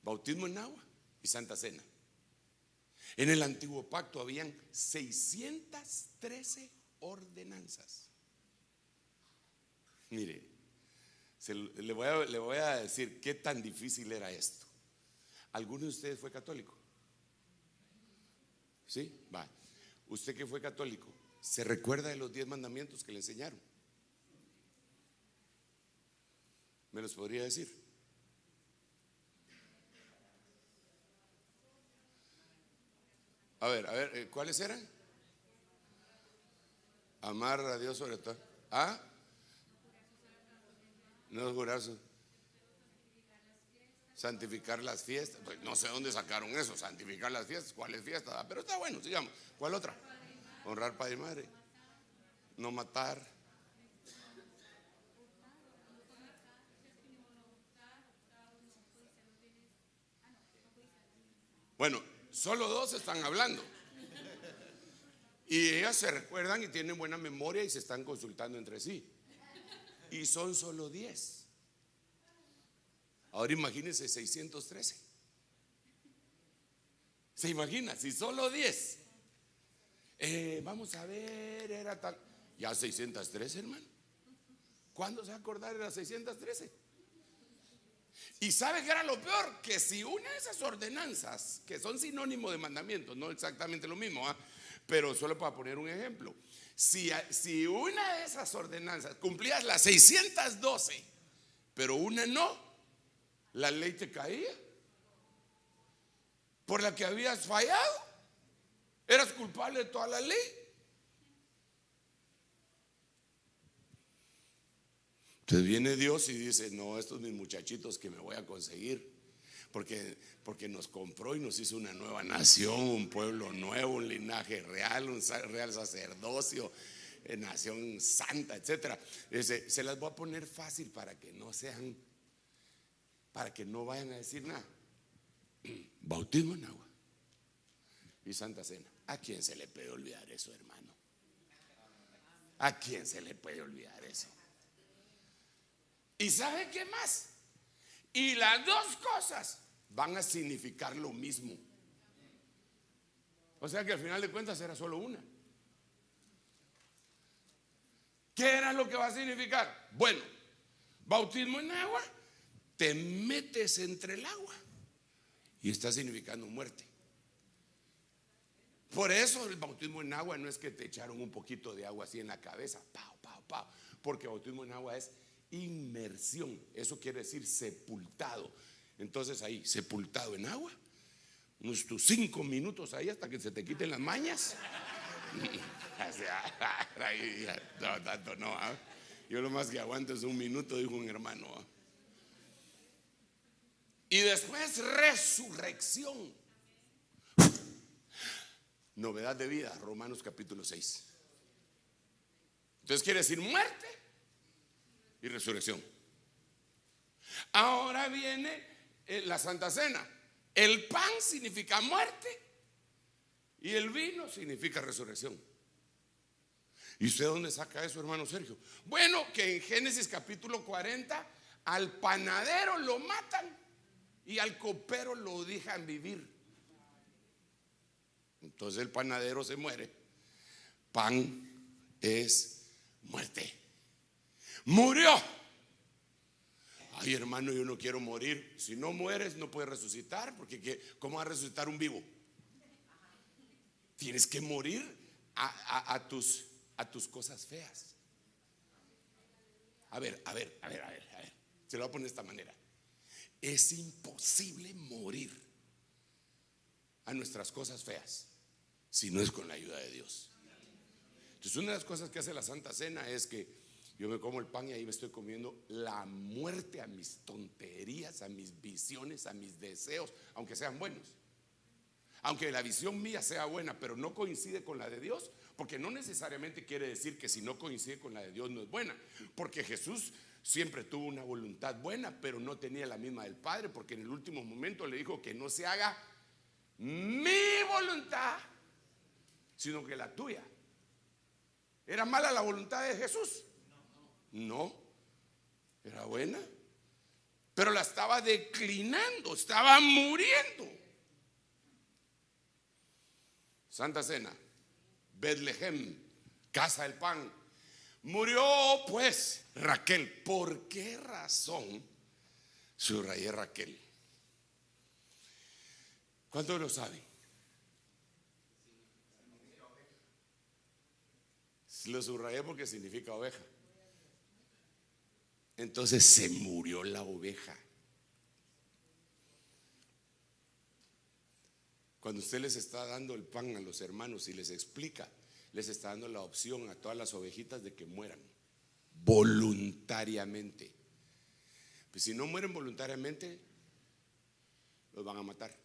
[SPEAKER 1] bautismo en agua y Santa Cena. En el antiguo pacto habían 613 ordenanzas. Mire, le voy a decir qué tan difícil era esto. ¿Alguno de ustedes fue católico? ¿Sí? Va. ¿Usted que fue católico se recuerda de los 10 mandamientos que le enseñaron? ¿Me los podría decir? A ver, ¿cuáles eran? Amar a Dios sobre todo. ¿Ah? No jurar santificar las fiestas. Pues no sé dónde sacaron eso, santificar las fiestas. ¿Cuáles fiestas? Ah, pero está bueno, sigamos. ¿Cuál otra? Honrar padre y madre. No matar. Bueno, solo 2 están hablando. Y ellas se recuerdan y tienen buena memoria y se están consultando entre sí. Y son solo 10. Ahora imagínense 613. ¿Se imagina? Si solo 10. Vamos a ver, era tal. Ya 613, hermano. ¿Cuándo se va a acordar de las 613? Y ¿sabe qué era lo peor? Que si una de esas ordenanzas, que son sinónimo de mandamientos, no exactamente lo mismo, pero solo para poner un ejemplo, si una de esas ordenanzas cumplías las 612, pero una no, la ley te caía por la que habías fallado. Eras culpable de toda la ley. Entonces viene Dios y dice: no, estos mis muchachitos que me voy a conseguir, porque nos compró y nos hizo una nueva nación, un pueblo nuevo, un linaje real, un real sacerdocio, nación santa, etcétera. Se las voy a poner fácil para que no vayan a decir nada. Bautismo en agua y Santa Cena. ¿A quién se le puede olvidar eso, hermano? ¿A quién se le puede olvidar eso? ¿Y sabe qué más? Y las dos cosas van a significar lo mismo. O sea que al final de cuentas era solo una. ¿Qué era lo que va a significar? Bueno, bautismo en agua, te metes entre el agua y está significando muerte. Por eso el bautismo en agua no es que te echaron un poquito de agua así en la cabeza, porque bautismo en agua es inmersión. Eso quiere decir sepultado. Entonces ahí, sepultado en agua, unos tus 5 minutos ahí hasta que se te quiten las mañas. No, tanto no. Yo lo más que aguanto es 1 minuto, dijo un hermano. Y después resurrección. Novedad de vida, Romanos capítulo 6. Entonces quiere decir muerte y resurrección. Ahora viene la Santa Cena. El pan significa muerte y el vino significa resurrección. ¿Y usted dónde saca eso, hermano Sergio? Bueno, que en Génesis capítulo 40 al panadero lo matan y al copero lo dejan vivir. Entonces el panadero se muere. Pan es muerte. Murió. Ay, hermano, yo no quiero morir. Si no mueres no puedes resucitar, porque ¿cómo va a resucitar un vivo? Tienes que morir a tus cosas feas. A ver. Se lo voy a poner de esta manera. Es imposible morir a nuestras cosas feas si no es con la ayuda de Dios. Entonces, una de las cosas que hace la Santa Cena es que yo me como el pan y ahí me estoy comiendo la muerte a mis tonterías, a mis visiones, a mis deseos, aunque sean buenos. Aunque la visión mía sea buena, pero no coincide con la de Dios, porque no necesariamente quiere decir que si no coincide con la de Dios no es buena. Porque Jesús siempre tuvo una voluntad buena, pero no tenía la misma del Padre, porque en el último momento le dijo que no se haga mi voluntad, sino que la tuya. ¿Era mala la voluntad de Jesús? No, era buena, pero la estaba declinando, estaba muriendo. Santa Cena, Betlehem, casa del pan. Murió pues Raquel. ¿Por qué razón subrayé Raquel? ¿Cuántos lo saben? Lo subrayé porque significa oveja. Entonces se murió la oveja. Cuando usted les está dando el pan a los hermanos y les explica, les está dando la opción a todas las ovejitas de que mueran voluntariamente. Pues si no mueren voluntariamente, los van a matar.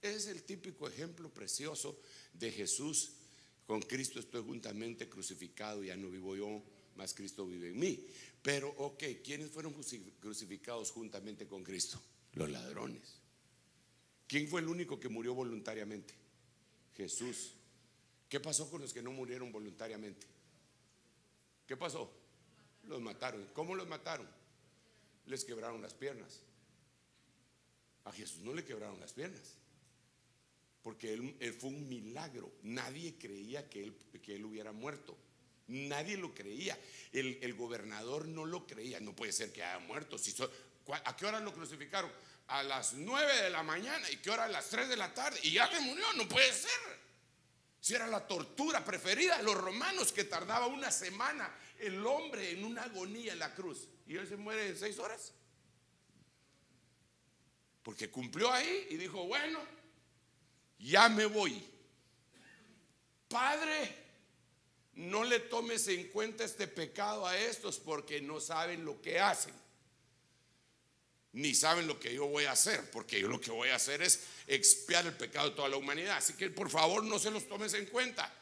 [SPEAKER 1] Es el típico ejemplo precioso de Jesús. Con Cristo estoy juntamente crucificado, ya no vivo yo, mas Cristo vive en mí. Pero ¿quiénes fueron crucificados juntamente con Cristo? Los ladrones. ¿Quién fue el único que murió voluntariamente? Jesús. ¿Qué pasó con los que no murieron voluntariamente? ¿Qué pasó? Los mataron. ¿Cómo los mataron? Les quebraron las piernas. A Jesús no le quebraron las piernas, porque él fue un milagro. Nadie creía que él hubiera muerto. Nadie lo creía. El gobernador no lo creía. No puede ser que haya muerto. ¿A qué hora lo crucificaron? A las 9 de la mañana. ¿Y qué hora? A las 3 de la tarde. Y ya se murió. No puede ser. Si era la tortura preferida de los romanos, que tardaba 1 semana el hombre en una agonía en la cruz, y él se muere en 6 horas. Porque cumplió ahí y dijo: bueno, ya me voy. Padre, no le tomes en cuenta este pecado a estos, porque no saben lo que hacen. ni saben lo que yo voy a hacer, porque yo lo que voy a hacer es expiar el pecado de toda la humanidad. Así que por favor no se los tomes en cuenta.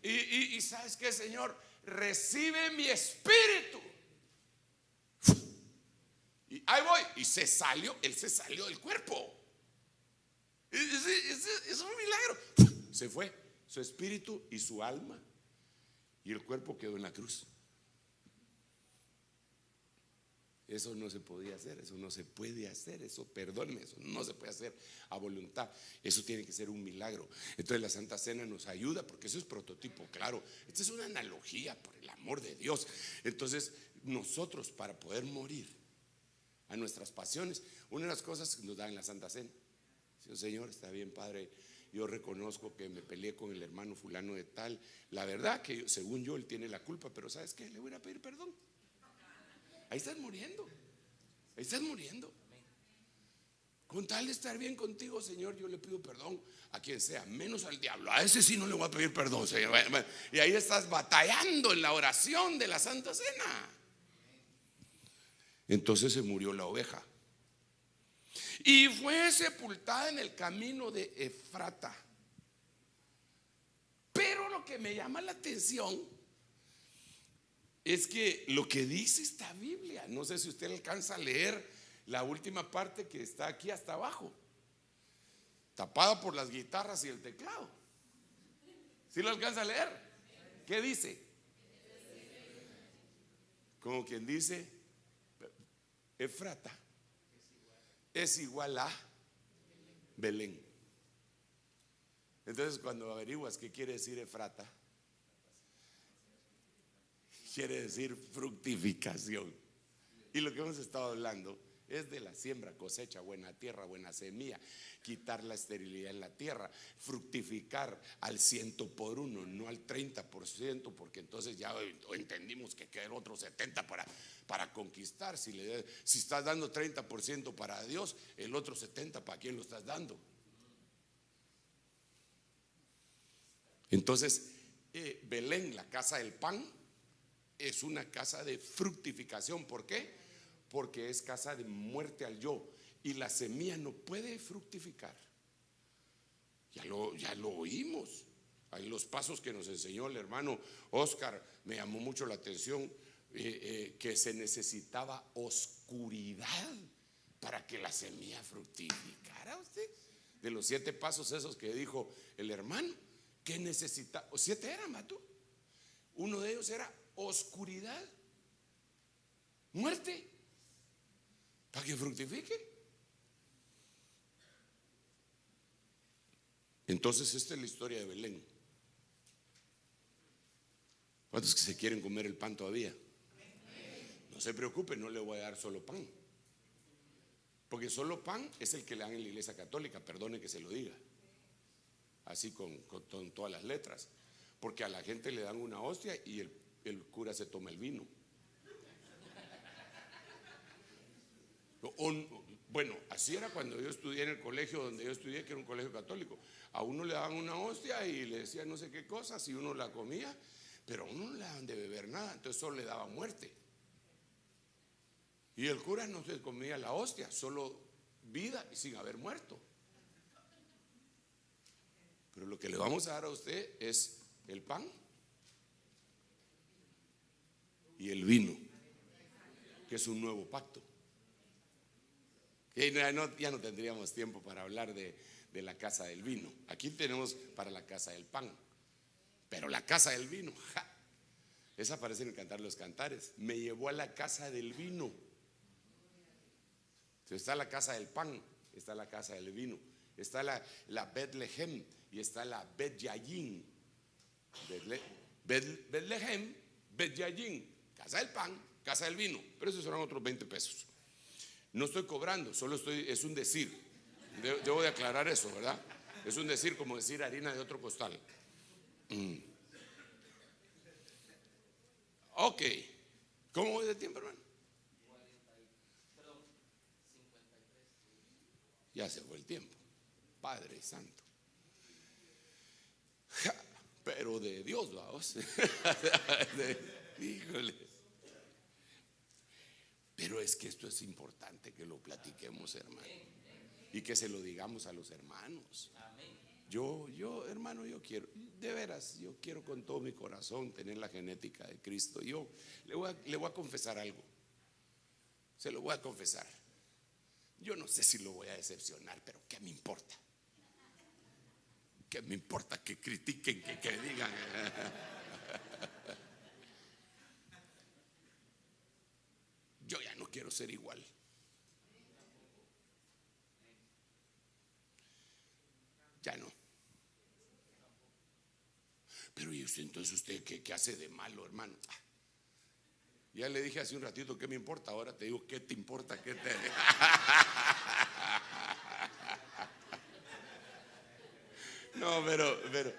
[SPEAKER 1] Y ¿sabes qué, Señor? Recibe mi espíritu. Y ahí voy. Y se salió, él se salió del cuerpo. Es un milagro. Se fue su espíritu y su alma, y el cuerpo quedó en la cruz. Eso no se podía hacer, eso no se puede hacer, eso, perdóneme, eso no se puede hacer a voluntad. Eso tiene que ser un milagro. Entonces la Santa Cena nos ayuda, porque eso es prototipo, claro. Esta es una analogía, por el amor de Dios. Entonces nosotros, para poder morir a nuestras pasiones, una de las cosas que nos da en la Santa Cena: Señor, está bien, Padre, yo reconozco que me peleé con el hermano fulano de tal. La verdad que según yo él tiene la culpa, pero ¿sabes qué? Le voy a pedir perdón. Ahí estás muriendo. Ahí estás muriendo. Con tal de estar bien contigo, Señor, yo le pido perdón a quien sea, menos al diablo. A ese sí no le voy a pedir perdón, Señor. Y ahí estás batallando en la oración de la Santa Cena. Entonces se murió la oveja y fue sepultada en el camino de Efrata. Pero lo que me llama la atención es que lo que dice esta Biblia, no sé si usted alcanza a leer la última parte que está aquí hasta abajo, tapada por las guitarras y el teclado. ¿Sí lo alcanza a leer? ¿Qué dice? Como quien dice, Efrata es igual a Belén. Entonces, cuando averiguas qué quiere decir Efrata, quiere decir fructificación. Y lo que hemos estado hablando es de la siembra, cosecha, buena tierra, buena semilla, quitar la esterilidad en la tierra, fructificar al 100%, no al 30%, porque entonces ya entendimos que queda el otro 70% para conquistar. Si estás dando 30% para Dios, el otro 70% ¿para quién lo estás dando? Entonces, Belén, la casa del pan, es una casa de fructificación. ¿Por qué? Porque es casa de muerte al yo, y la semilla no puede fructificar. Ya lo oímos. Hay los pasos que nos enseñó el hermano Oscar. Me llamó mucho la atención que se necesitaba oscuridad para que la semilla fructificara. Usted, de los 7 pasos esos que dijo el hermano, que necesita, 7 eran, Mato. Uno de ellos era oscuridad, muerte, para que fructifique. Entonces esta es la historia de Belén. ¿Cuántos que se quieren comer el pan todavía? No se preocupe, no le voy a dar solo pan, porque solo pan es el que le dan en la iglesia católica, perdone que se lo diga así con todas las letras, porque a la gente le dan una hostia y el cura se toma el vino. Bueno, así era cuando yo estudié en el colegio donde yo estudié, que era un colegio católico. A uno le daban una hostia y le decían no sé qué cosas, y uno la comía, pero a uno no le daban de beber nada, entonces solo le daban muerte. Y el cura no se comía la hostia, solo vida y sin haber muerto. Pero lo que le vamos a dar a usted es el pan y el vino, que es un nuevo pacto. Ya no tendríamos tiempo para hablar de la casa del vino. Aquí tenemos para la casa del pan, pero la casa del vino, esa aparece en el Cantar de los Cantares. Me llevó a la casa del vino. Entonces está la casa del pan, está la casa del vino, está la Betlehem y está la Bet Yayin. Betlehem, Bet Yayin, casa del pan, casa del vino, pero esos serán otros 20 pesos. No estoy cobrando, solo es un decir. Debo de aclarar eso, ¿verdad? Es un decir, como decir harina de otro costal. Ok. ¿Cómo voy de tiempo, hermano? Ya se fue el tiempo. Padre Santo. Pero de Dios, vamos. Híjole. Pero Pero es que esto es importante que lo platiquemos, hermano, y que se lo digamos a los hermanos. Yo, hermano, yo quiero, de veras, yo quiero con todo mi corazón tener la genética de Cristo. Yo le voy a confesar algo. Se lo voy a confesar. Yo no sé si lo voy a decepcionar, pero ¿qué me importa? ¿Qué me importa que critiquen, que digan? Yo ya no quiero ser igual. Ya no. Pero ¿y usted, entonces usted qué hace de malo, hermano? Ya le dije hace un ratito qué me importa, ahora te digo qué te importa, qué te... No, pero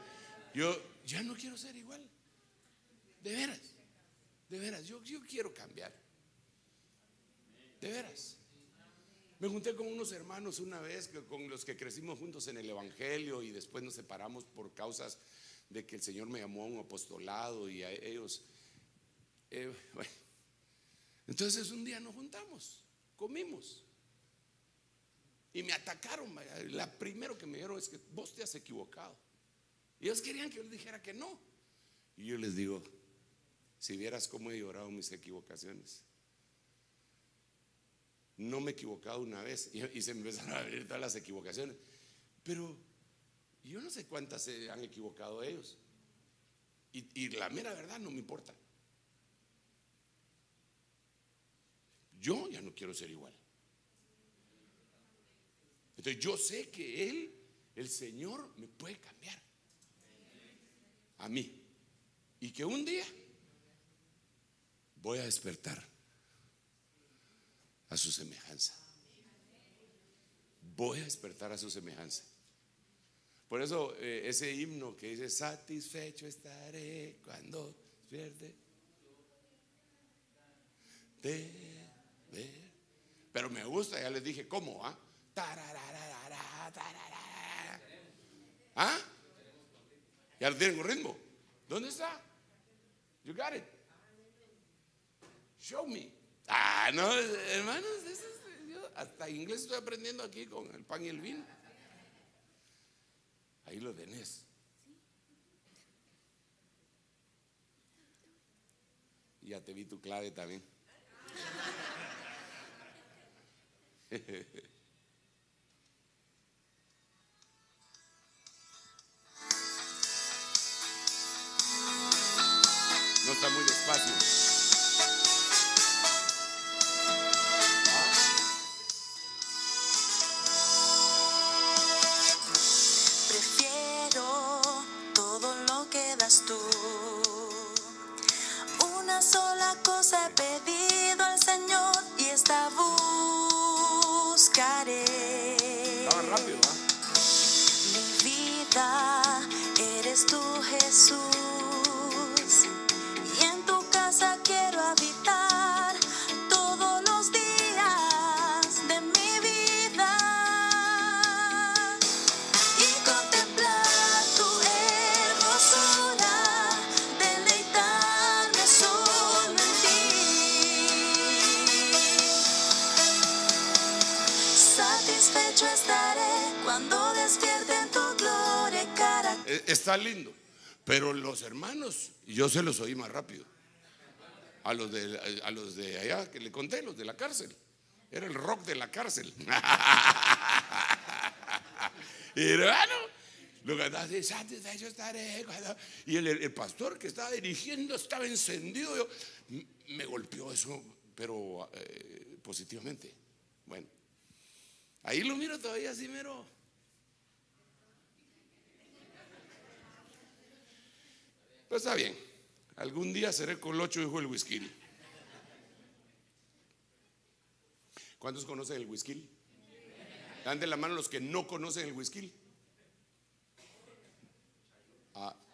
[SPEAKER 1] yo ya no quiero ser igual. De veras, yo quiero cambiar. De veras. Me junté con unos hermanos una vez con los que crecimos juntos en el Evangelio y después nos separamos por causas de que el Señor me llamó a un apostolado y a ellos. Bueno. Entonces un día nos juntamos, comimos y me atacaron. La primero que me dijeron es que vos te has equivocado. Y ellos querían que yo les dijera que no. Y yo les digo, si vieras cómo he llorado mis equivocaciones. No me he equivocado una vez y se me empezaron a venir todas las equivocaciones. Pero yo no sé cuántas se han equivocado ellos. Y la mera verdad no me importa. Yo ya no quiero ser igual. Entonces yo sé que el Señor, me puede cambiar a mí. Y que un día voy a despertar a su semejanza. Voy a despertar a su semejanza. Por eso ese himno que dice: satisfecho estaré cuando despierte de ver. Pero me gusta, ya les dije cómo, ¿ah? ¿Ah? Ya lo tienen con ritmo. ¿Dónde está? You got it. Show me. No, hermanos, yo hasta inglés estoy aprendiendo aquí con el pan y el vino. Ahí lo tenés. Ya te vi tu clave también. No está muy despacio.
[SPEAKER 4] Prefiero todo lo que das tú. Una sola cosa he pedido al Señor y esta buscaré.
[SPEAKER 1] Estaban rápido, ¿ah?
[SPEAKER 4] Mi vida eres tú, Jesús, y en tu casa quiero habitar todos los días de mi vida y contemplar tu hermosura, deleitarme solo en ti. Satisfecho estaré cuando despierte en tu gloria y cara.
[SPEAKER 1] Está lindo, pero los hermanos, yo se los oí más rápido. A los de allá que le conté, los de la cárcel. Era el rock de la cárcel. Y hermano, lo que andaba así: satisfecho estaré cuando... Y el pastor que estaba dirigiendo estaba encendido. Me golpeó eso, pero positivamente. Bueno, ahí lo miro todavía así, mero. Pues está bien. Algún día seré colocho, dijo el whisky. ¿Cuántos conocen el whisky? Dan de la mano los que no conocen el whisky.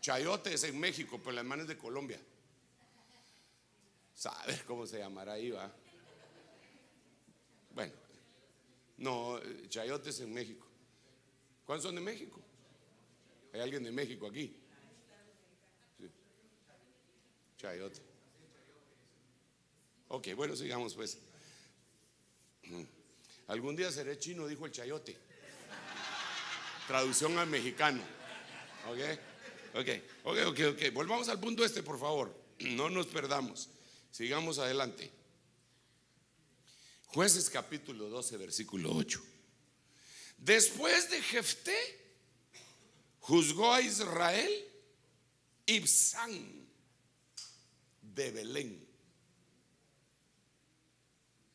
[SPEAKER 1] Chayote es en México, pero la hermana es de Colombia. ¿Saber cómo se llamará ahí, va? Bueno, no, chayote es en México. ¿Cuántos son de México? ¿Hay alguien de México aquí? Sí. Chayote. Ok, bueno, sigamos pues. Algún día seré chino, dijo el chayote. Traducción al mexicano. Ok. Volvamos al punto por favor. No nos perdamos. Sigamos adelante. Jueces capítulo 12, versículo 8. Después de Jefté, juzgó a Israel Ibzán de Belén.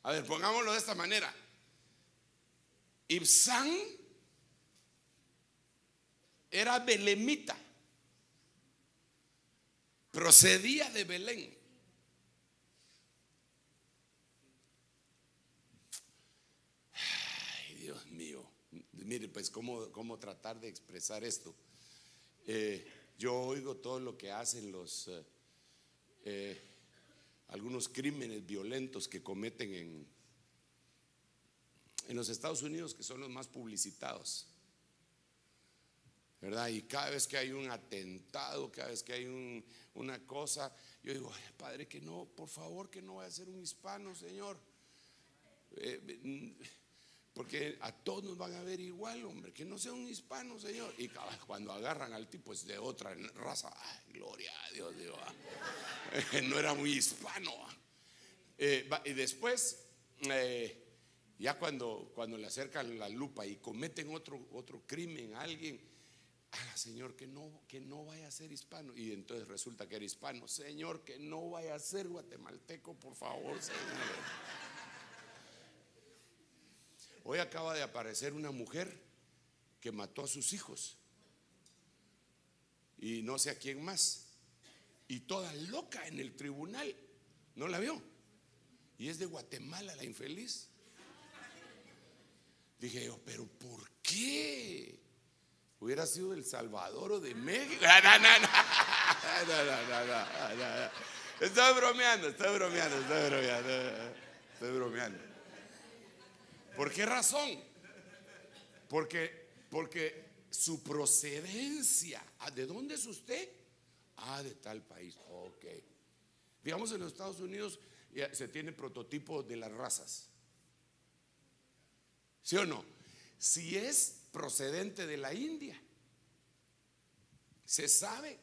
[SPEAKER 1] A ver, pongámoslo de esta manera. Ibzán era belemita, procedía de Belén. Ay, Dios mío. Mire, pues cómo tratar de expresar esto. Yo oigo todo lo que hacen algunos crímenes violentos que cometen en los Estados Unidos, que son los más publicitados, ¿verdad? Y cada vez que hay un atentado, cada vez que hay una cosa, yo digo, ay, Padre, que no, por favor, que no vaya a ser un hispano, Señor, porque a todos nos van a ver igual, hombre, que no sea un hispano, Señor. Y cuando agarran al tipo es de otra raza, ay, gloria a Dios, digo, no era muy hispano. Y después, ya cuando le acercan la lupa y cometen otro crimen a alguien, Señor, que no vaya a ser hispano. Y entonces resulta que era hispano. Señor, que no vaya a ser guatemalteco, por favor, Señor. Hoy acaba de aparecer una mujer que mató a sus hijos y no sé a quién más, y toda loca en el tribunal. ¿No la vio? Y es de Guatemala, la infeliz. Dije yo, pero ¿por qué? Hubiera sido de El Salvador o de México. No. Estoy bromeando. ¿Por qué razón? Porque su procedencia. ¿De dónde es usted? De tal país. Ok. Digamos, en los Estados Unidos se tiene prototipo de las razas. ¿Sí o no? Si es procedente de la India, se sabe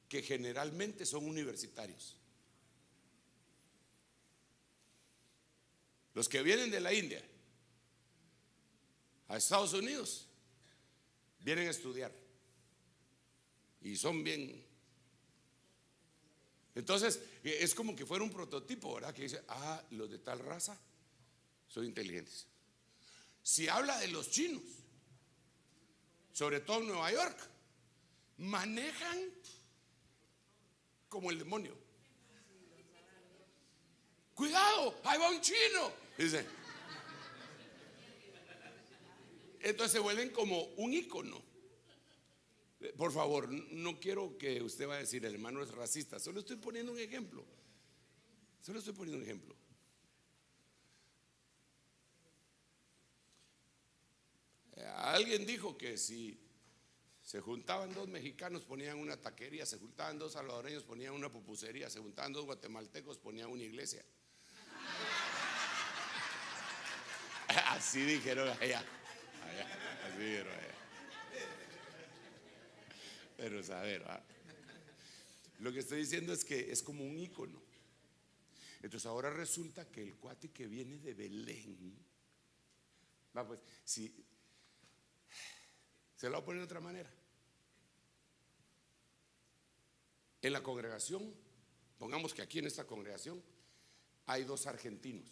[SPEAKER 1] que generalmente son universitarios. Los que vienen de la India a Estados Unidos vienen a estudiar y son bien. Entonces es como que fuera un prototipo, ¿verdad? Que dice, los de tal raza son inteligentes. Si habla de los chinos, sobre todo en Nueva York, manejan como el demonio. Cuidado, ahí va un chino, dice. Entonces se vuelven como un ícono. Por favor, no quiero que usted vaya a decir el hermano es racista. Solo estoy poniendo un ejemplo. Alguien dijo que si se juntaban dos mexicanos ponían una taquería, se juntaban dos salvadoreños ponían una pupusería, se juntaban dos guatemaltecos ponían una iglesia. Así dijeron allá. Así dijeron allá. Pero saber, lo que estoy diciendo es que es como un ícono. Entonces ahora resulta que el cuate que viene de Belén, pues, si se lo voy a poner de otra manera. En la congregación, pongamos que aquí en esta congregación hay dos argentinos.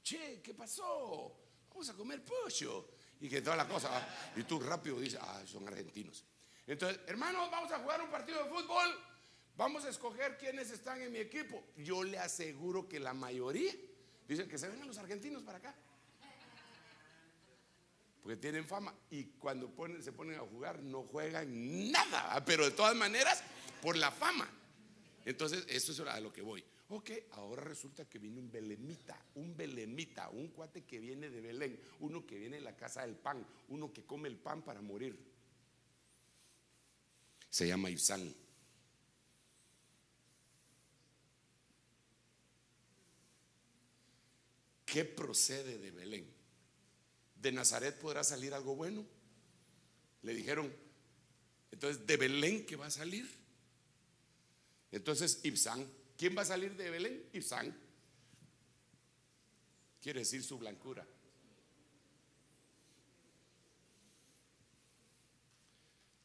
[SPEAKER 1] Che, ¿qué pasó? Vamos a comer pollo. Y que toda la cosa, y tú rápido dices, son argentinos. Entonces, hermanos, vamos a jugar un partido de fútbol. Vamos a escoger quiénes están en mi equipo. Yo le aseguro que la mayoría dicen que se vengan los argentinos para acá, porque tienen fama. Y cuando se ponen a jugar no juegan nada, pero de todas maneras por la fama. Entonces eso es a lo que voy. Ok, ahora resulta que viene un belemita, un cuate que viene de Belén, uno que viene de la casa del pan, uno que come el pan para morir. Se llama Ibzán. ¿qué procede de Belén? ¿De Nazaret podrá salir algo bueno? Le dijeron. Entonces, ¿de Belén qué va a salir? Entonces, Ibsán. ¿Quién va a salir de Belén? Ibsán. Quiere decir su blancura.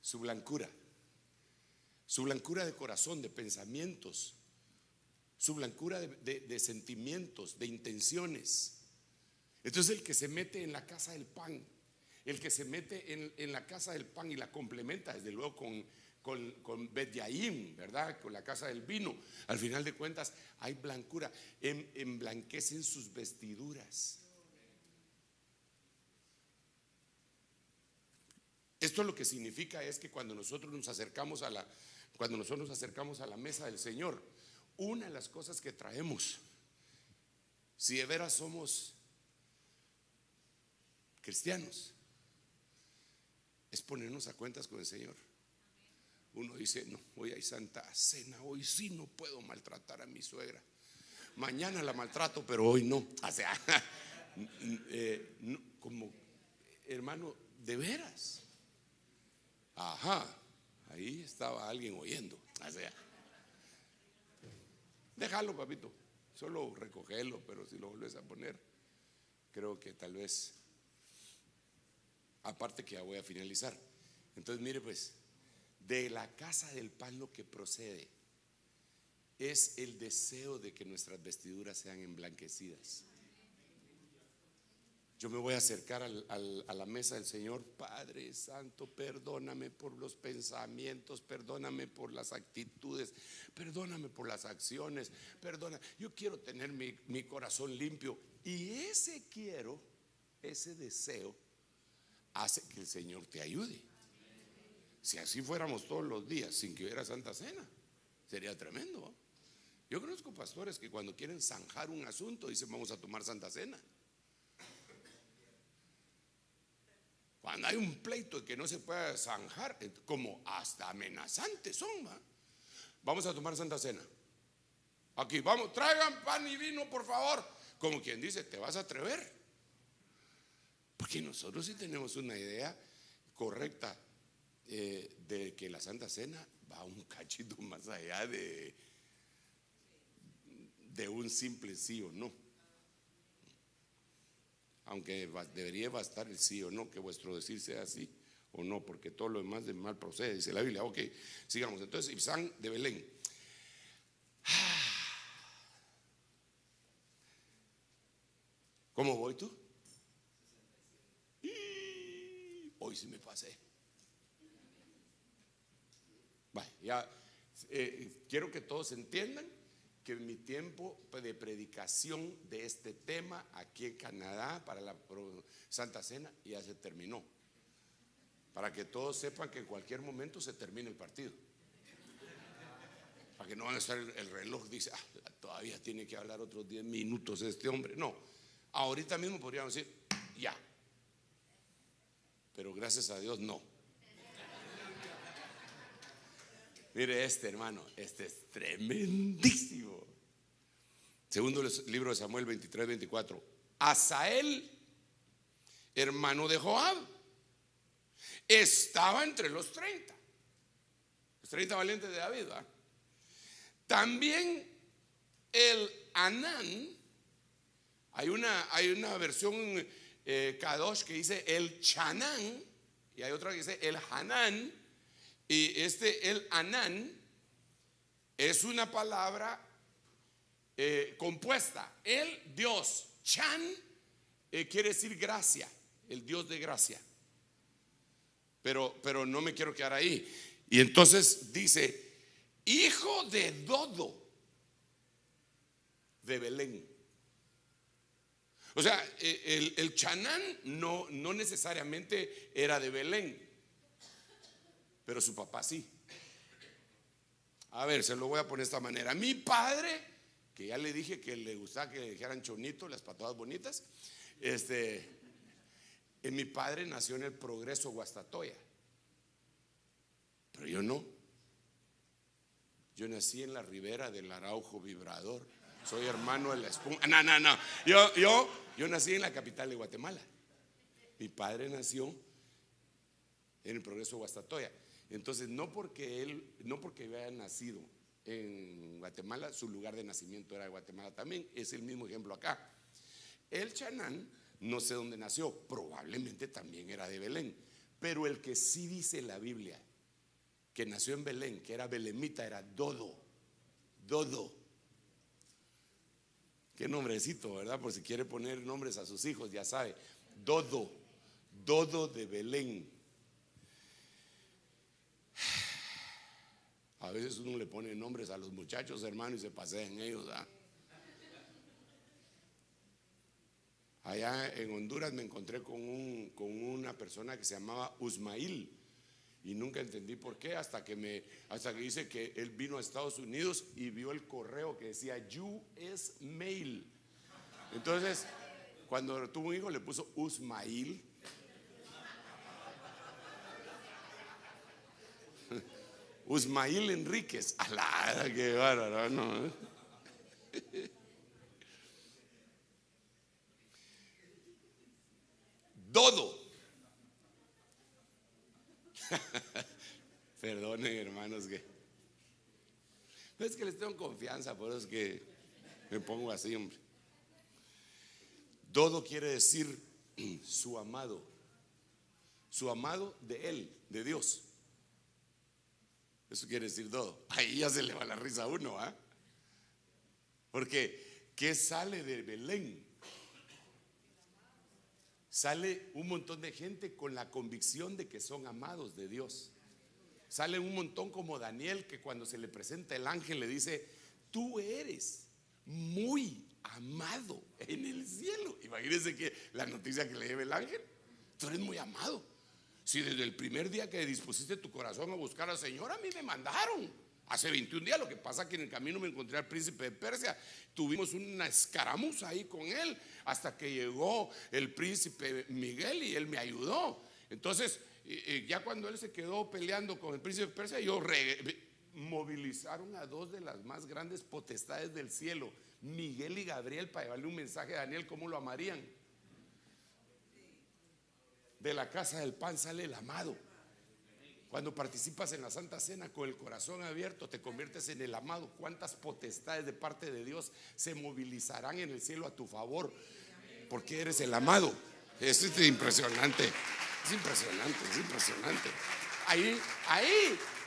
[SPEAKER 1] Su blancura. Su blancura de corazón, de pensamientos. Su blancura de sentimientos, de intenciones. Entonces, el que se mete en la casa del pan, el que se mete en la casa del pan y la complementa, desde luego, con Bet Yaim, ¿verdad? Con la casa del vino. Al final de cuentas, hay blancura. Emblanquecen sus vestiduras. Esto lo que significa es que cuando nosotros nos acercamos a la mesa del Señor, una de las cosas que traemos, si de veras somos cristianos, es ponernos a cuentas con el Señor. Uno dice: no, hoy hay Santa Cena, hoy sí no puedo maltratar a mi suegra. Mañana la maltrato, pero hoy no. O sea, como hermano, de veras. Ajá, ahí estaba alguien oyendo. O sea, déjalo, papito, solo recogelo, pero si lo vuelves a poner, creo que tal vez, aparte que ya voy a finalizar. Entonces, mire pues, de la casa del pan lo que procede es el deseo de que nuestras vestiduras sean emblanquecidas. Yo me voy a acercar a la mesa del Señor. Padre Santo, perdóname por los pensamientos, perdóname por las actitudes, perdóname por las acciones, perdona. Yo quiero tener mi corazón limpio. Y ese deseo hace que el Señor te ayude. Si así fuéramos todos los días sin que hubiera Santa Cena, sería tremendo, ¿no? Yo conozco pastores que cuando quieren zanjar un asunto dicen: vamos a tomar Santa Cena. Cuando hay un pleito que no se puede zanjar, como hasta amenazantes son, ¿va? Vamos a tomar Santa Cena. Aquí, vamos, traigan pan y vino, por favor. Como quien dice: ¿te vas a atrever? Porque nosotros sí tenemos una idea correcta de que la Santa Cena va un cachito más allá de un simple sí o no. Aunque debería bastar el sí o no, que vuestro decir sea sí o no, porque todo lo demás de mal procede, dice la Biblia. Ok, sigamos. Entonces, Ibsán de Belén. ¿Cómo voy tú? Hoy sí me pasé. Bueno, ya quiero que todos entiendan que mi tiempo de predicación de este tema aquí en Canadá para la Santa Cena ya se terminó. Para que todos sepan que en cualquier momento se termina el partido. Para que no van a estar el reloj dice: todavía tiene que hablar otros 10 minutos este hombre. No, ahorita mismo podríamos decir ya. Pero gracias a Dios no. Mire hermano, este es tremendísimo. Segundo libro de Samuel 23-24. Asael, hermano de Joab, estaba entre los 30. Los 30 valientes de David, ¿verdad? También el Anán, hay una versión Kadosh que dice el Chanán, y hay otra que dice el Hanán. Y el Anán es una palabra compuesta. El Dios Chan quiere decir gracia, el Dios de gracia. Pero no me quiero quedar ahí. Y entonces dice: hijo de Dodo de Belén. O sea, el Chanán no necesariamente era de Belén, pero su papá sí. A ver, se lo voy a poner de esta manera. Mi padre, que ya le dije que le gustaba que le dijeran chonito, las patadas bonitas, mi padre nació en el Progreso, Guastatoya. Pero yo no. Yo nací en la ribera del Araujo Vibrador. Soy hermano de la espuma. No. Yo nací en la capital de Guatemala. Mi padre nació en el Progreso Guastatoya. Entonces, no porque yo haya nacido en Guatemala, su lugar de nacimiento era de Guatemala también. Es el mismo ejemplo acá. El Chanán, no sé dónde nació, probablemente también era de Belén. Pero el que sí dice la Biblia que nació en Belén, que era belemita, era Dodo. Qué nombrecito, ¿verdad? Por si quiere poner nombres a sus hijos, ya sabe. Dodo de Belén. A veces uno le pone nombres a los muchachos, hermano, y se pasea en ellos, ¿verdad? Allá en Honduras me encontré con una persona que se llamaba Usmail y nunca entendí por qué hasta que dice que él vino a Estados Unidos y vio el correo que decía US Mail. Entonces, cuando tuvo un hijo le puso Usmail. Usmail Enríquez. ¡Alá! ¡Qué bárbaro! ¿No? Dodo. Perdonen, hermanos, que es que les tengo confianza, por eso es que me pongo así, hombre. Dodo quiere decir su amado de él, de Dios. Eso quiere decir Dodo. Ahí ya se le va la risa a uno, ¿ah? Porque ¿qué sale de Belén? Sale un montón de gente con la convicción de que son amados de Dios. Sale un montón como Daniel, que cuando se le presenta el ángel le dice: tú eres muy amado en el cielo. Imagínense que la noticia que le lleva el ángel: tú eres muy amado. Si desde el primer día que dispusiste tu corazón a buscar al Señor, a mí me mandaron. Hace 21 días, lo que pasa es que en el camino me encontré al príncipe de Persia. Tuvimos una escaramuza ahí con él hasta que llegó el príncipe Miguel y él me ayudó. Entonces, ya cuando él se quedó peleando con el príncipe de Persia, movilizaron a dos de las más grandes potestades del cielo, Miguel y Gabriel, para llevarle un mensaje a Daniel. ¿Cómo lo amarían? De la casa del pan sale el amado. Cuando participas en la Santa Cena con el corazón abierto, te conviertes en el amado. ¿Cuántas potestades de parte de Dios se movilizarán en el cielo a tu favor? Porque eres el amado. Eso es impresionante. Es impresionante.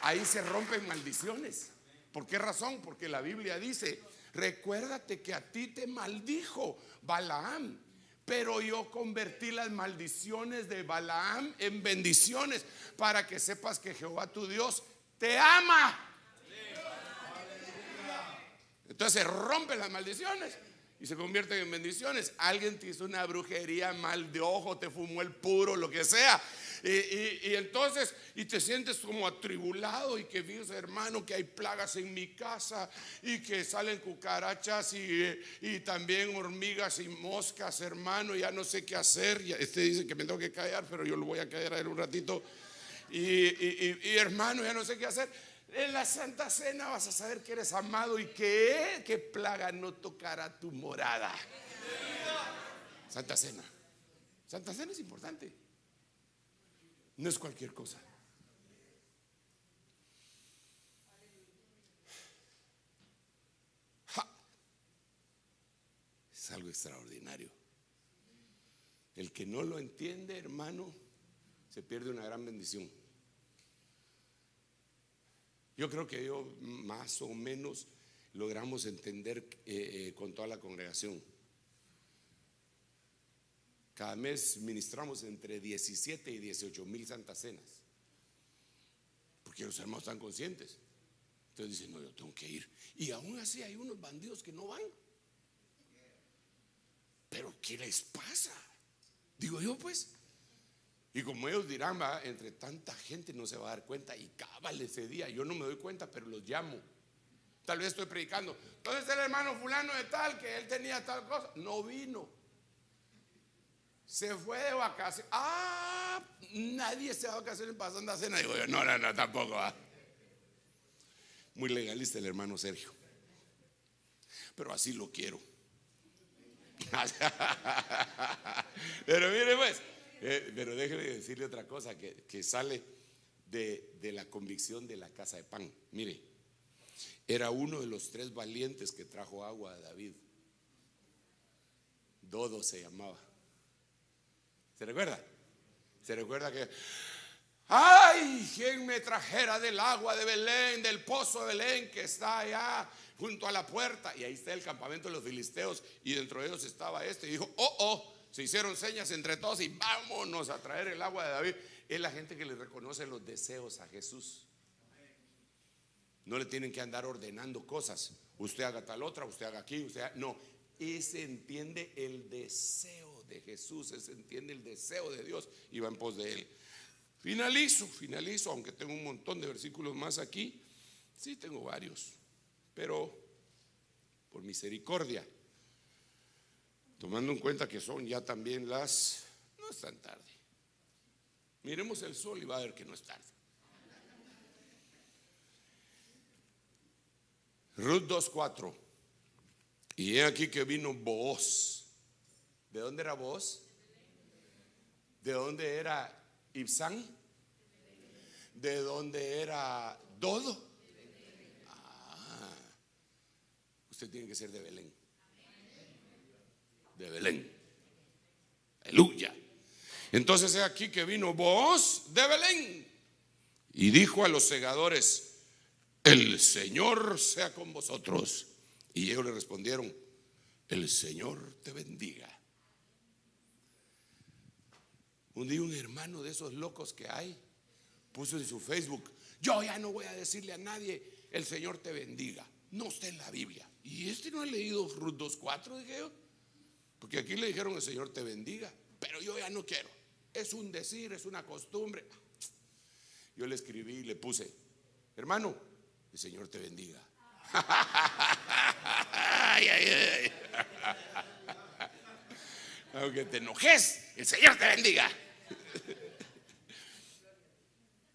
[SPEAKER 1] Ahí se rompen maldiciones. ¿Por qué razón? Porque la Biblia dice: recuérdate que a ti te maldijo Balaam, pero yo convertí las maldiciones de Balaam en bendiciones, para que sepas que Jehová tu Dios te ama. Entonces se rompen las maldiciones y se convierten en bendiciones. Alguien te hizo una brujería, mal de ojo, te fumó el puro, lo que sea, y entonces te sientes como atribulado, y que fíjese, hermano, que hay plagas en mi casa y que salen cucarachas y también hormigas y moscas, hermano, ya no sé qué hacer. Este dice que me tengo que callar, pero yo lo voy a callar a él un ratito. Y hermano, ya no sé qué hacer. En la Santa Cena vas a saber que eres amado y que plaga no tocará tu morada. Santa Cena es importante. No es cualquier cosa. Es algo extraordinario. El que no lo entiende, hermano, se pierde una gran bendición. Yo creo que más o menos logramos entender con toda la congregación. Cada mes ministramos entre 17 y 18 mil santas cenas, porque los hermanos están conscientes. Entonces dicen: no, yo tengo que ir. Y aún así hay unos bandidos que no van. Pero ¿qué les pasa? Digo yo, pues. Y como ellos dirán: va, entre tanta gente no se va a dar cuenta. Y cabal ese día yo no me doy cuenta, pero los llamo. Tal vez estoy predicando: entonces el hermano fulano de tal, que él tenía tal cosa, no vino, se fue de vacaciones. Nadie se va de vacaciones pasando a cena. Digo yo: no, tampoco va. Muy legalista el hermano Sergio. pero así lo quiero. Pero mire pues, pero déjeme decirle otra cosa que sale de la convicción de la casa de pan. Mire, era uno de los 3 valientes que trajo agua a David. Dodo se llamaba. ¿Se recuerda? ¿Se recuerda que ay, quién me trajera del agua de Belén, del pozo de Belén que está allá junto a la puerta? Y ahí está el campamento de los filisteos, y dentro de ellos estaba este, y dijo, se hicieron señas entre todos y vámonos a traer el agua de David. Es la gente que le reconoce los deseos a Jesús. No le tienen que andar ordenando cosas. Usted haga tal otra, usted haga aquí, no. Ese entiende el deseo de Jesús, ese entiende el deseo de Dios y va en pos de él. Finalizo, aunque tengo un montón de versículos más aquí. Sí, tengo varios, pero por misericordia, tomando en cuenta que son ya también no es tan tarde. Miremos el sol y va a ver que no es tarde. Ruth 2:4. Y he aquí que vino Booz. ¿De dónde era Booz? ¿De dónde era Ibsán? ¿De dónde era Dodo? Usted tiene que ser de Belén. De Belén. Aleluya. Entonces he aquí que vino Booz de Belén y dijo a los segadores: el Señor sea con vosotros. Y ellos le respondieron: el Señor te bendiga. Un día un hermano de esos locos que hay puso en su Facebook: yo ya no voy a decirle a nadie el Señor te bendiga, no está en la Biblia. Y no ha leído Ruth 2:4, dije yo, porque aquí le dijeron el Señor te bendiga, pero yo ya no quiero, es un decir, es una costumbre. Yo le escribí y le puse: hermano, el Señor te bendiga. Ay, ay, ay. Aunque te enojes, el Señor te bendiga.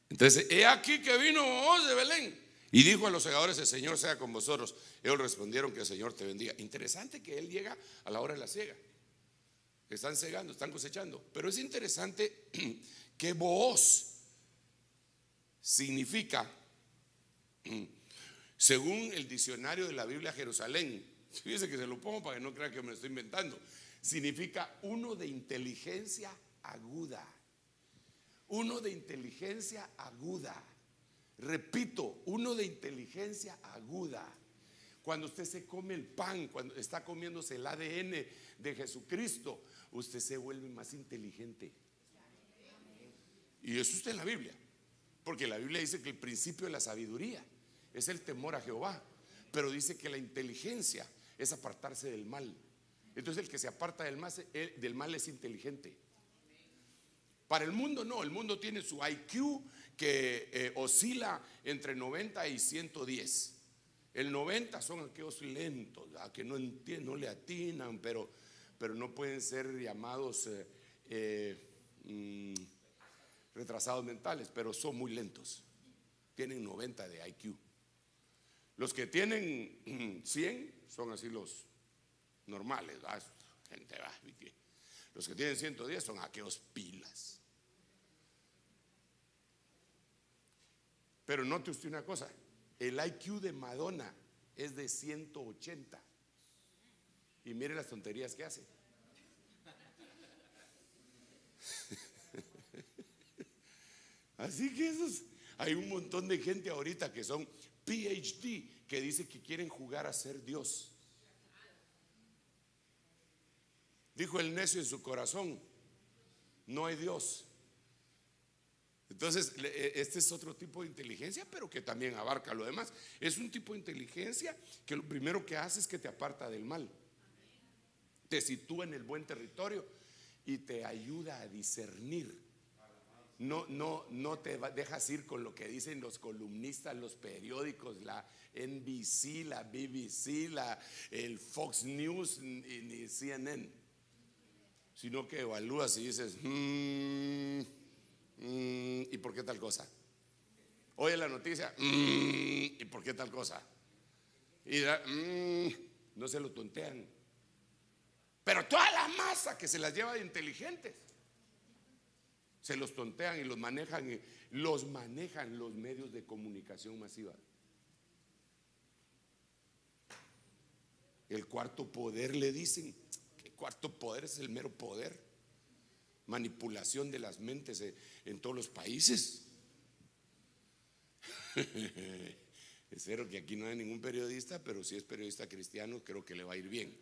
[SPEAKER 1] Entonces, he aquí que vino Booz de Belén y dijo a los segadores: el Señor sea con vosotros. Ellos respondieron: que el Señor te bendiga. Interesante que él llega a la hora de la siega. Están segando, están cosechando. Pero es interesante que Booz significa, según el diccionario de la Biblia Jerusalén, fíjese que se lo pongo para que no crea que me lo estoy inventando, significa uno de inteligencia aguda. Uno de inteligencia aguda. Repito, uno de inteligencia aguda. Cuando usted se come el pan, cuando está comiéndose el ADN de Jesucristo, usted se vuelve más inteligente. Y eso está en la Biblia, porque la Biblia dice que el principio de la sabiduría es el temor a Jehová, pero dice que la inteligencia es apartarse del mal. Entonces el que se aparta del mal es inteligente. Para el mundo no, el mundo tiene su IQ que oscila entre 90 y 110. El 90 son aquellos lentos, que no entienden, no le atinan, pero no pueden ser llamados retrasados mentales, pero son muy lentos. Tienen 90 de IQ. Los que tienen 100 son así los normales, gente, los que tienen 110 son aquellos pilas. Pero note usted una cosa: el IQ de Madonna es de 180 y mire las tonterías que hace. Así que hay un montón de gente ahorita que son PhD, que dice que quieren jugar a ser Dios. Dijo el necio en su corazón: no hay Dios. Entonces, este es otro tipo de inteligencia, pero que también abarca lo demás. Es un tipo de inteligencia que lo primero que hace es que te aparta del mal, te sitúa en el buen territorio y te ayuda a discernir. No te dejas ir con lo que dicen los columnistas, los periódicos, la NBC, la BBC, el Fox News ni CNN, sino que evalúas y dices: ¿y por qué tal cosa? Oye la noticia: ¿y por qué tal cosa? Y no se lo tontean. Pero toda la masa que se las lleva de inteligentes, se los tontean y los manejan los medios de comunicación masiva. El cuarto poder, le dicen. El cuarto poder es el mero poder. Manipulación de las mentes en todos los países. Espero que aquí no haya ningún periodista, pero si es periodista cristiano, creo que le va a ir bien.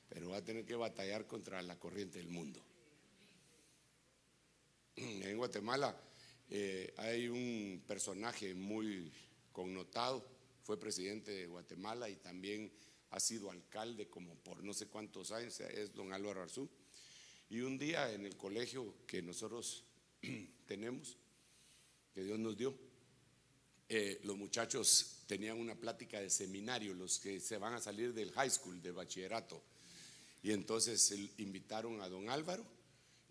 [SPEAKER 1] Pero va a tener que batallar contra la corriente del mundo. En Guatemala hay un personaje muy connotado, fue presidente de Guatemala y también ha sido alcalde como por no sé cuántos años, es don Álvaro Arzú. Y un día en el colegio que nosotros tenemos, que Dios nos dio, los muchachos tenían una plática de seminario, los que se van a salir del high school, del bachillerato. Y entonces invitaron a don Álvaro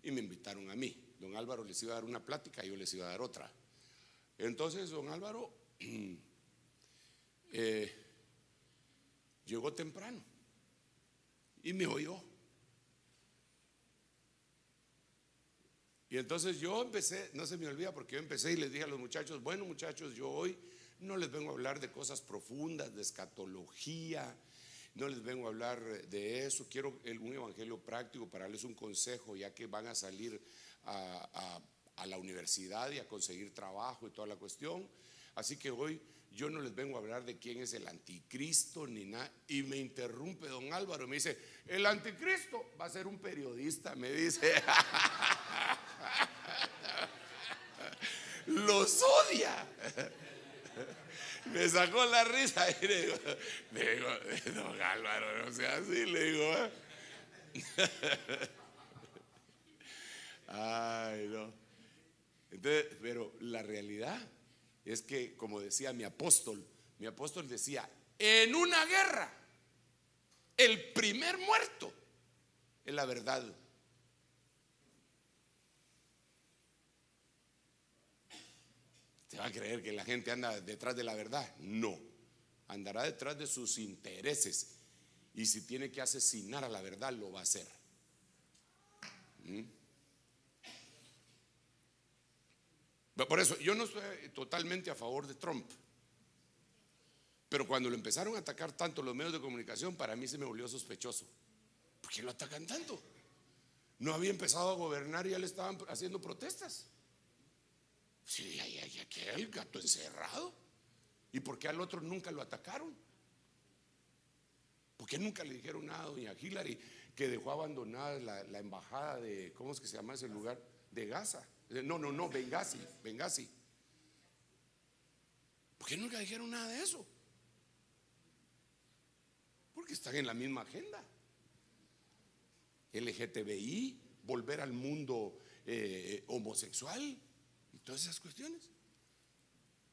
[SPEAKER 1] y me invitaron a mí. Don Álvaro les iba a dar una plática y yo les iba a dar otra. Entonces don Álvaro llegó temprano y me oyó. Y entonces yo empecé, no se me olvida porque yo empecé y les dije a los muchachos: bueno, muchachos, yo hoy no les vengo a hablar de cosas profundas, de escatología, no les vengo a hablar de eso. Quiero un evangelio práctico para darles un consejo, ya que van a salir a la universidad y a conseguir trabajo y toda la cuestión. Así que hoy yo no les vengo a hablar de quién es el anticristo ni nada. Y me interrumpe don Álvaro y me dice: el anticristo va a ser un periodista, me dice. Los odia. Me sacó la risa y le digo, don Álvaro, no sea así, le digo. Ay, no. Entonces, pero la realidad es que, como decía mi apóstol decía: en una guerra, el primer muerto es la verdad. ¿Te va a creer que la gente anda detrás de la verdad? No, andará detrás de sus intereses. Y si tiene que asesinar a la verdad, lo va a hacer. Por eso yo no estoy totalmente a favor de Trump, pero cuando lo empezaron a atacar tanto los medios de comunicación, para mí se me volvió sospechoso. ¿Por qué lo atacan tanto? No había empezado a gobernar y ya le estaban haciendo protestas. Sí, hay aquel gato encerrado. ¿Y por qué al otro nunca lo atacaron? ¿Por qué nunca le dijeron nada a doña Hillary, que dejó abandonada la embajada de, ¿cómo es que se llama ese lugar? De Gaza. No, Benghazi. ¿Por qué nunca dijeron nada de eso? Porque están en la misma agenda. LGTBI, volver al mundo homosexual y todas esas cuestiones.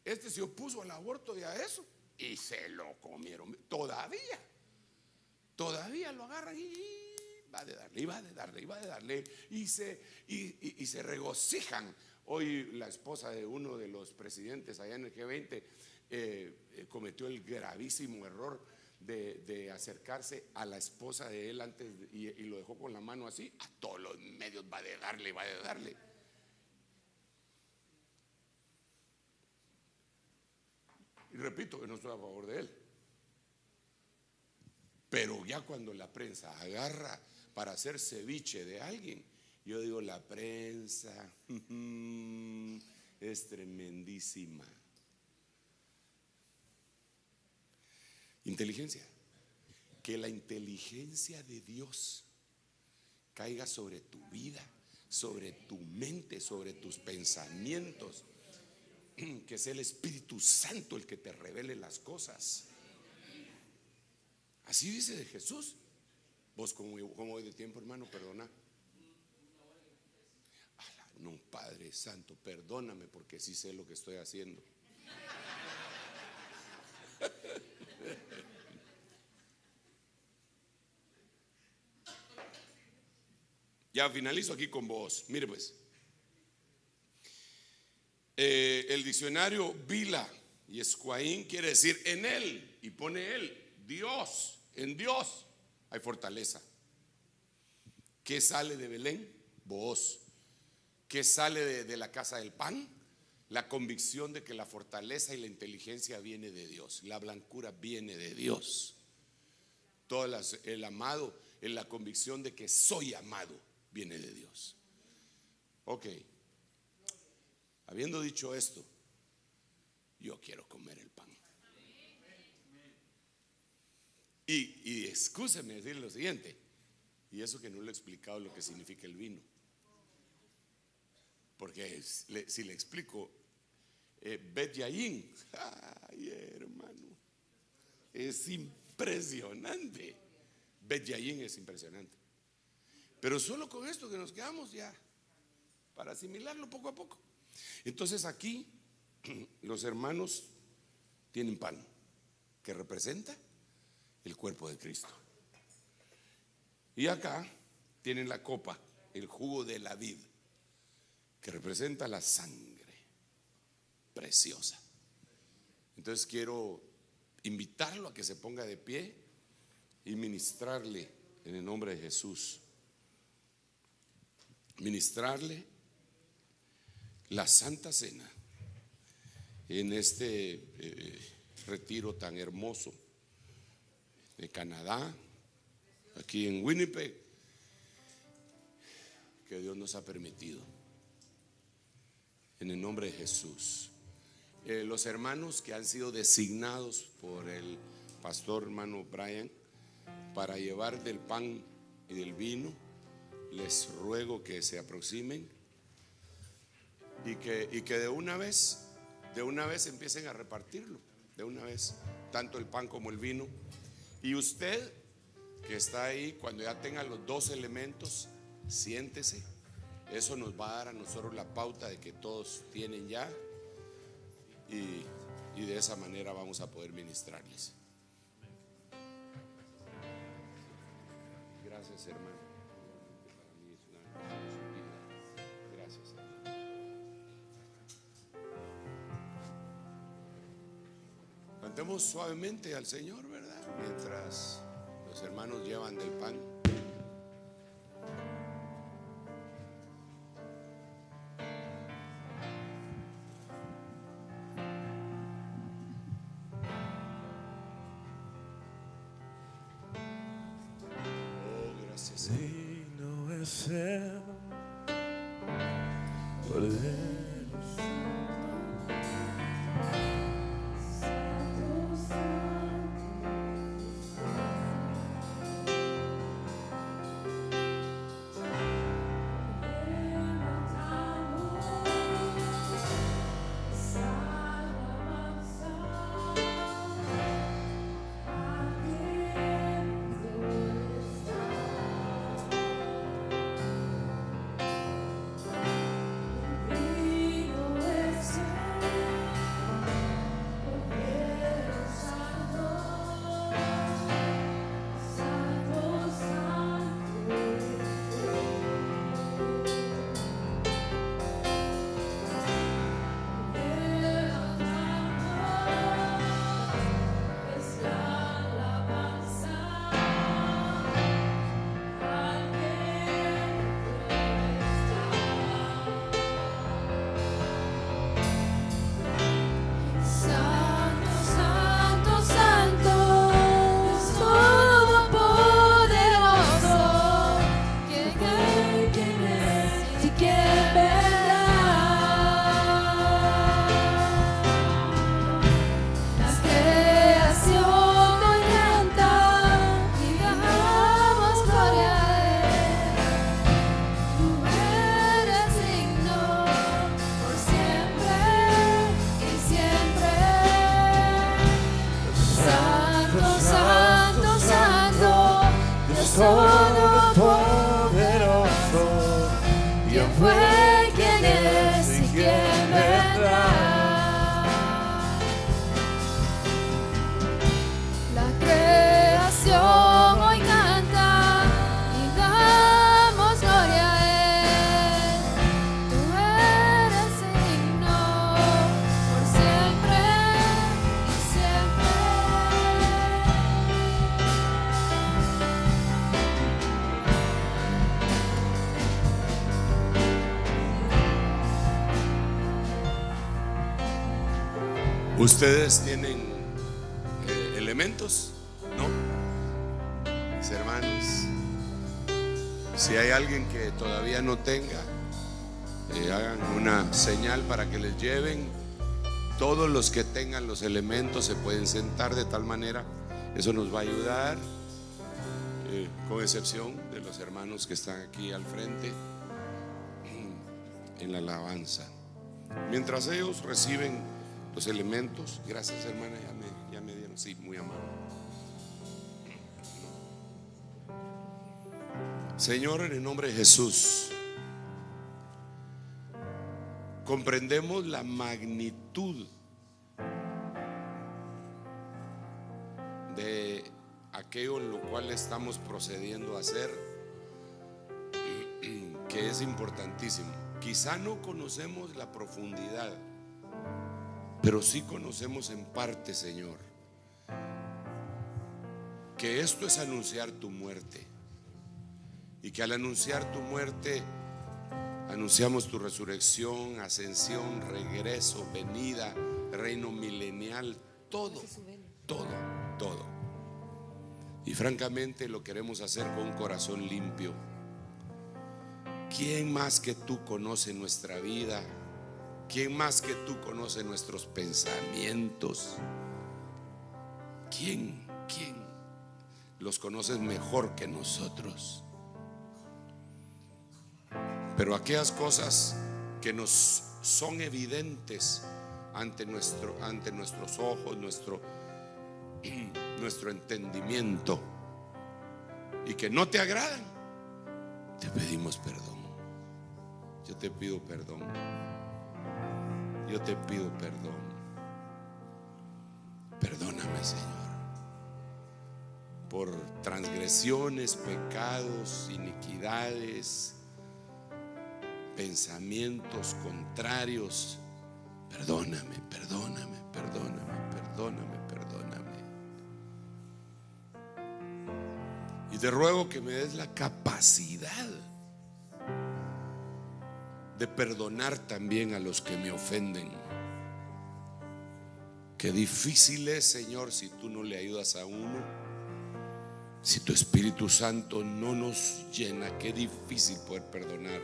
[SPEAKER 1] Este se opuso al aborto y a eso y se lo comieron. Todavía lo agarran y va de darle y se regocijan. Hoy la esposa de uno de los presidentes allá en el G20 cometió el gravísimo error de acercarse a la esposa de él antes y lo dejó con la mano así. A todos los medios va de darle. Y repito que no estoy a favor de él, pero ya cuando la prensa agarra para hacer ceviche de alguien, yo digo: la prensa es tremendísima. Inteligencia. Que la inteligencia de Dios caiga sobre tu vida, sobre tu mente, sobre tus pensamientos. Que sea el Espíritu Santo el que te revele las cosas. Así dice de Jesús. Vos, como voy de tiempo, hermano, perdona. No, Padre Santo, perdóname porque sí sé lo que estoy haciendo. Ya finalizo aquí con vos. Mire pues, el diccionario Vila Y Escuaín quiere decir en él, y pone él, Dios, en Dios hay fortaleza. ¿Qué sale de Belén? Booz. ¿Qué sale de la casa del pan? La convicción de que la fortaleza y la inteligencia viene de Dios, la blancura viene de Dios. El amado, en la convicción de que soy amado, viene de Dios. Ok, habiendo dicho esto, yo quiero comer el pan. Y excúseme decir lo siguiente, y eso que no le he explicado lo que significa el vino, porque si le explico, Bet Yaín, ay hermano, es impresionante. Bet Yaín es impresionante, pero solo con esto que nos quedamos ya, para asimilarlo poco a poco. Entonces aquí los hermanos tienen pan que representa el cuerpo de Cristo, y acá tienen la copa, el jugo de la vid, que representa la sangre preciosa. Entonces quiero invitarlo a que se ponga de pie y ministrarle en el nombre de Jesús, ministrarle la Santa Cena en este retiro tan hermoso de Canadá, aquí en Winnipeg, que Dios nos ha permitido, en el nombre de Jesús. Los hermanos que han sido designados por el pastor hermano Brian para llevar del pan y del vino, les ruego que se aproximen y que de una vez empiecen a repartirlo, de una vez, tanto el pan como el vino. Y usted que está ahí, cuando ya tenga los dos elementos, siéntese. Eso nos va a dar a nosotros la pauta de que todos tienen ya, y de esa manera vamos a poder ministrarles. Gracias, hermano. Para mí es una gracias, hermano. Cantemos suavemente al Señor, ¿verdad? Mientras los hermanos llevan del pan.
[SPEAKER 5] Digno es Él, poderoso. Todopoderoso, ¿quién fue, quién es y quién vendrá?
[SPEAKER 6] La creación hoy canta y damos gloria a Él. Tú eres digno por siempre
[SPEAKER 1] ¿Ustedes tienen elementos? ¿No? Mis hermanos, si hay alguien que todavía no tenga, hagan una señal para que les lleven. Todos los que tengan los elementos se pueden sentar de tal manera, eso nos va a ayudar, con excepción de los hermanos que están aquí al frente en la alabanza. Mientras ellos reciben los elementos, gracias hermana, ya me dieron, sí, muy amable. Señor, en el nombre de Jesús, comprendemos la magnitud de aquello en lo cual estamos procediendo a hacer, que es importantísimo. Quizá no conocemos la profundidad, pero sí conocemos en parte, Señor, que esto es anunciar tu muerte, y que al anunciar tu muerte anunciamos tu resurrección, ascensión, regreso, venida, reino milenial, todo. Y francamente lo queremos hacer con un corazón limpio. ¿Quién más que tú conoce nuestra vida? ¿Quién más que tú conoce nuestros pensamientos? ¿Quién? Los conoces mejor que nosotros. Pero aquellas cosas que nos son evidentes ante nuestros ojos, nuestro entendimiento, y que no te agradan, te pedimos perdón. Yo te pido perdón. Yo te pido perdón. Perdóname, Señor, por transgresiones, pecados, iniquidades, pensamientos contrarios. Perdóname. Y te ruego que me des la capacidad de perdonar también a los que me ofenden. Qué difícil es, Señor, si tú no le ayudas a uno, si tu Espíritu Santo no nos llena. Qué difícil poder perdonar.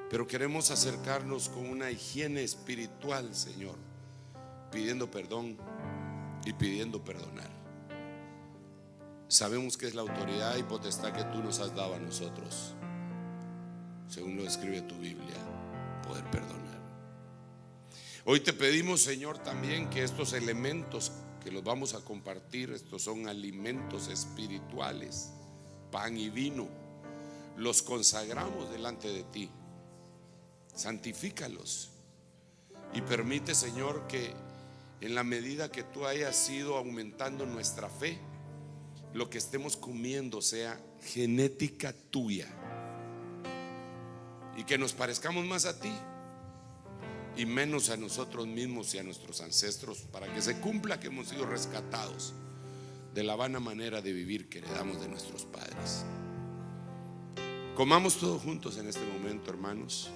[SPEAKER 1] Pero queremos acercarnos con una higiene espiritual, Señor, pidiendo perdón y pidiendo perdonar. Sabemos que es la autoridad y potestad que tú nos has dado a nosotros, según lo describe tu Biblia, poder perdonar. Hoy te pedimos, Señor, también que estos elementos que los vamos a compartir, estos son alimentos espirituales, pan y vino, los consagramos delante de ti. Santifícalos y permite, Señor, que en la medida que tú hayas ido aumentando nuestra fe, lo que estemos comiendo sea genética tuya, y que nos parezcamos más a ti y menos a nosotros mismos y a nuestros ancestros, para que se cumpla que hemos sido rescatados de la vana manera de vivir que heredamos de nuestros padres. Comamos todos juntos en este momento, hermanos.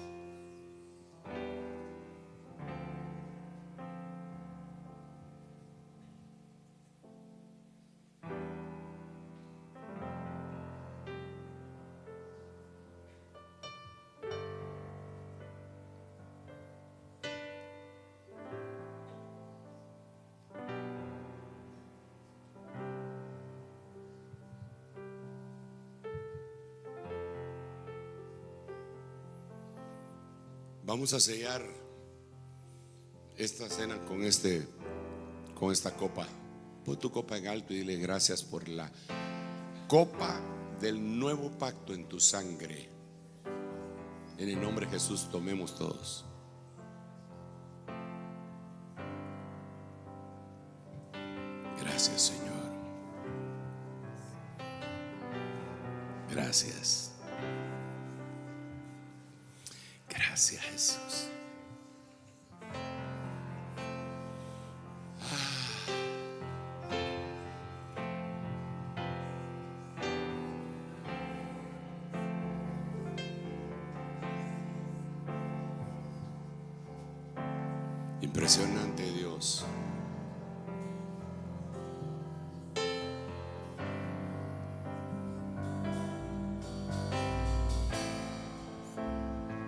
[SPEAKER 1] Vamos a sellar esta cena con esta copa. Pon tu copa en alto y dile gracias por la copa del nuevo pacto en tu sangre. En el nombre de Jesús, tomemos todos. Gracias, Señor. Gracias. Gracias, Jesús. Impresionante Dios.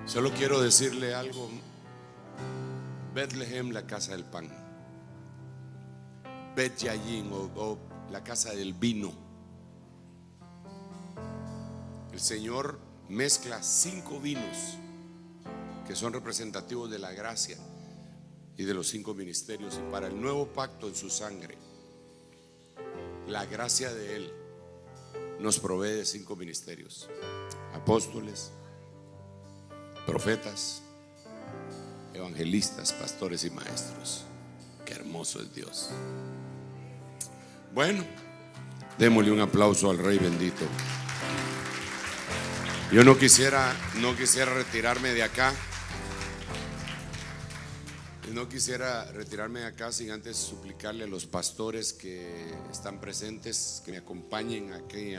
[SPEAKER 1] Solo quiero decirle algo. Bethlehem, la casa del pan. Bet Yayin o la casa del vino. El Señor mezcla 5 vinos que son representativos de la gracia y de los 5 ministerios, y para el nuevo pacto en su sangre, la gracia de Él nos provee de 5 ministerios: apóstoles, profetas, evangelistas, pastores y maestros. Qué hermoso es Dios. Bueno, démosle un aplauso al Rey bendito. Yo no quisiera retirarme de acá. No quisiera retirarme de acá sin antes suplicarle a los pastores que están presentes que me acompañen aquí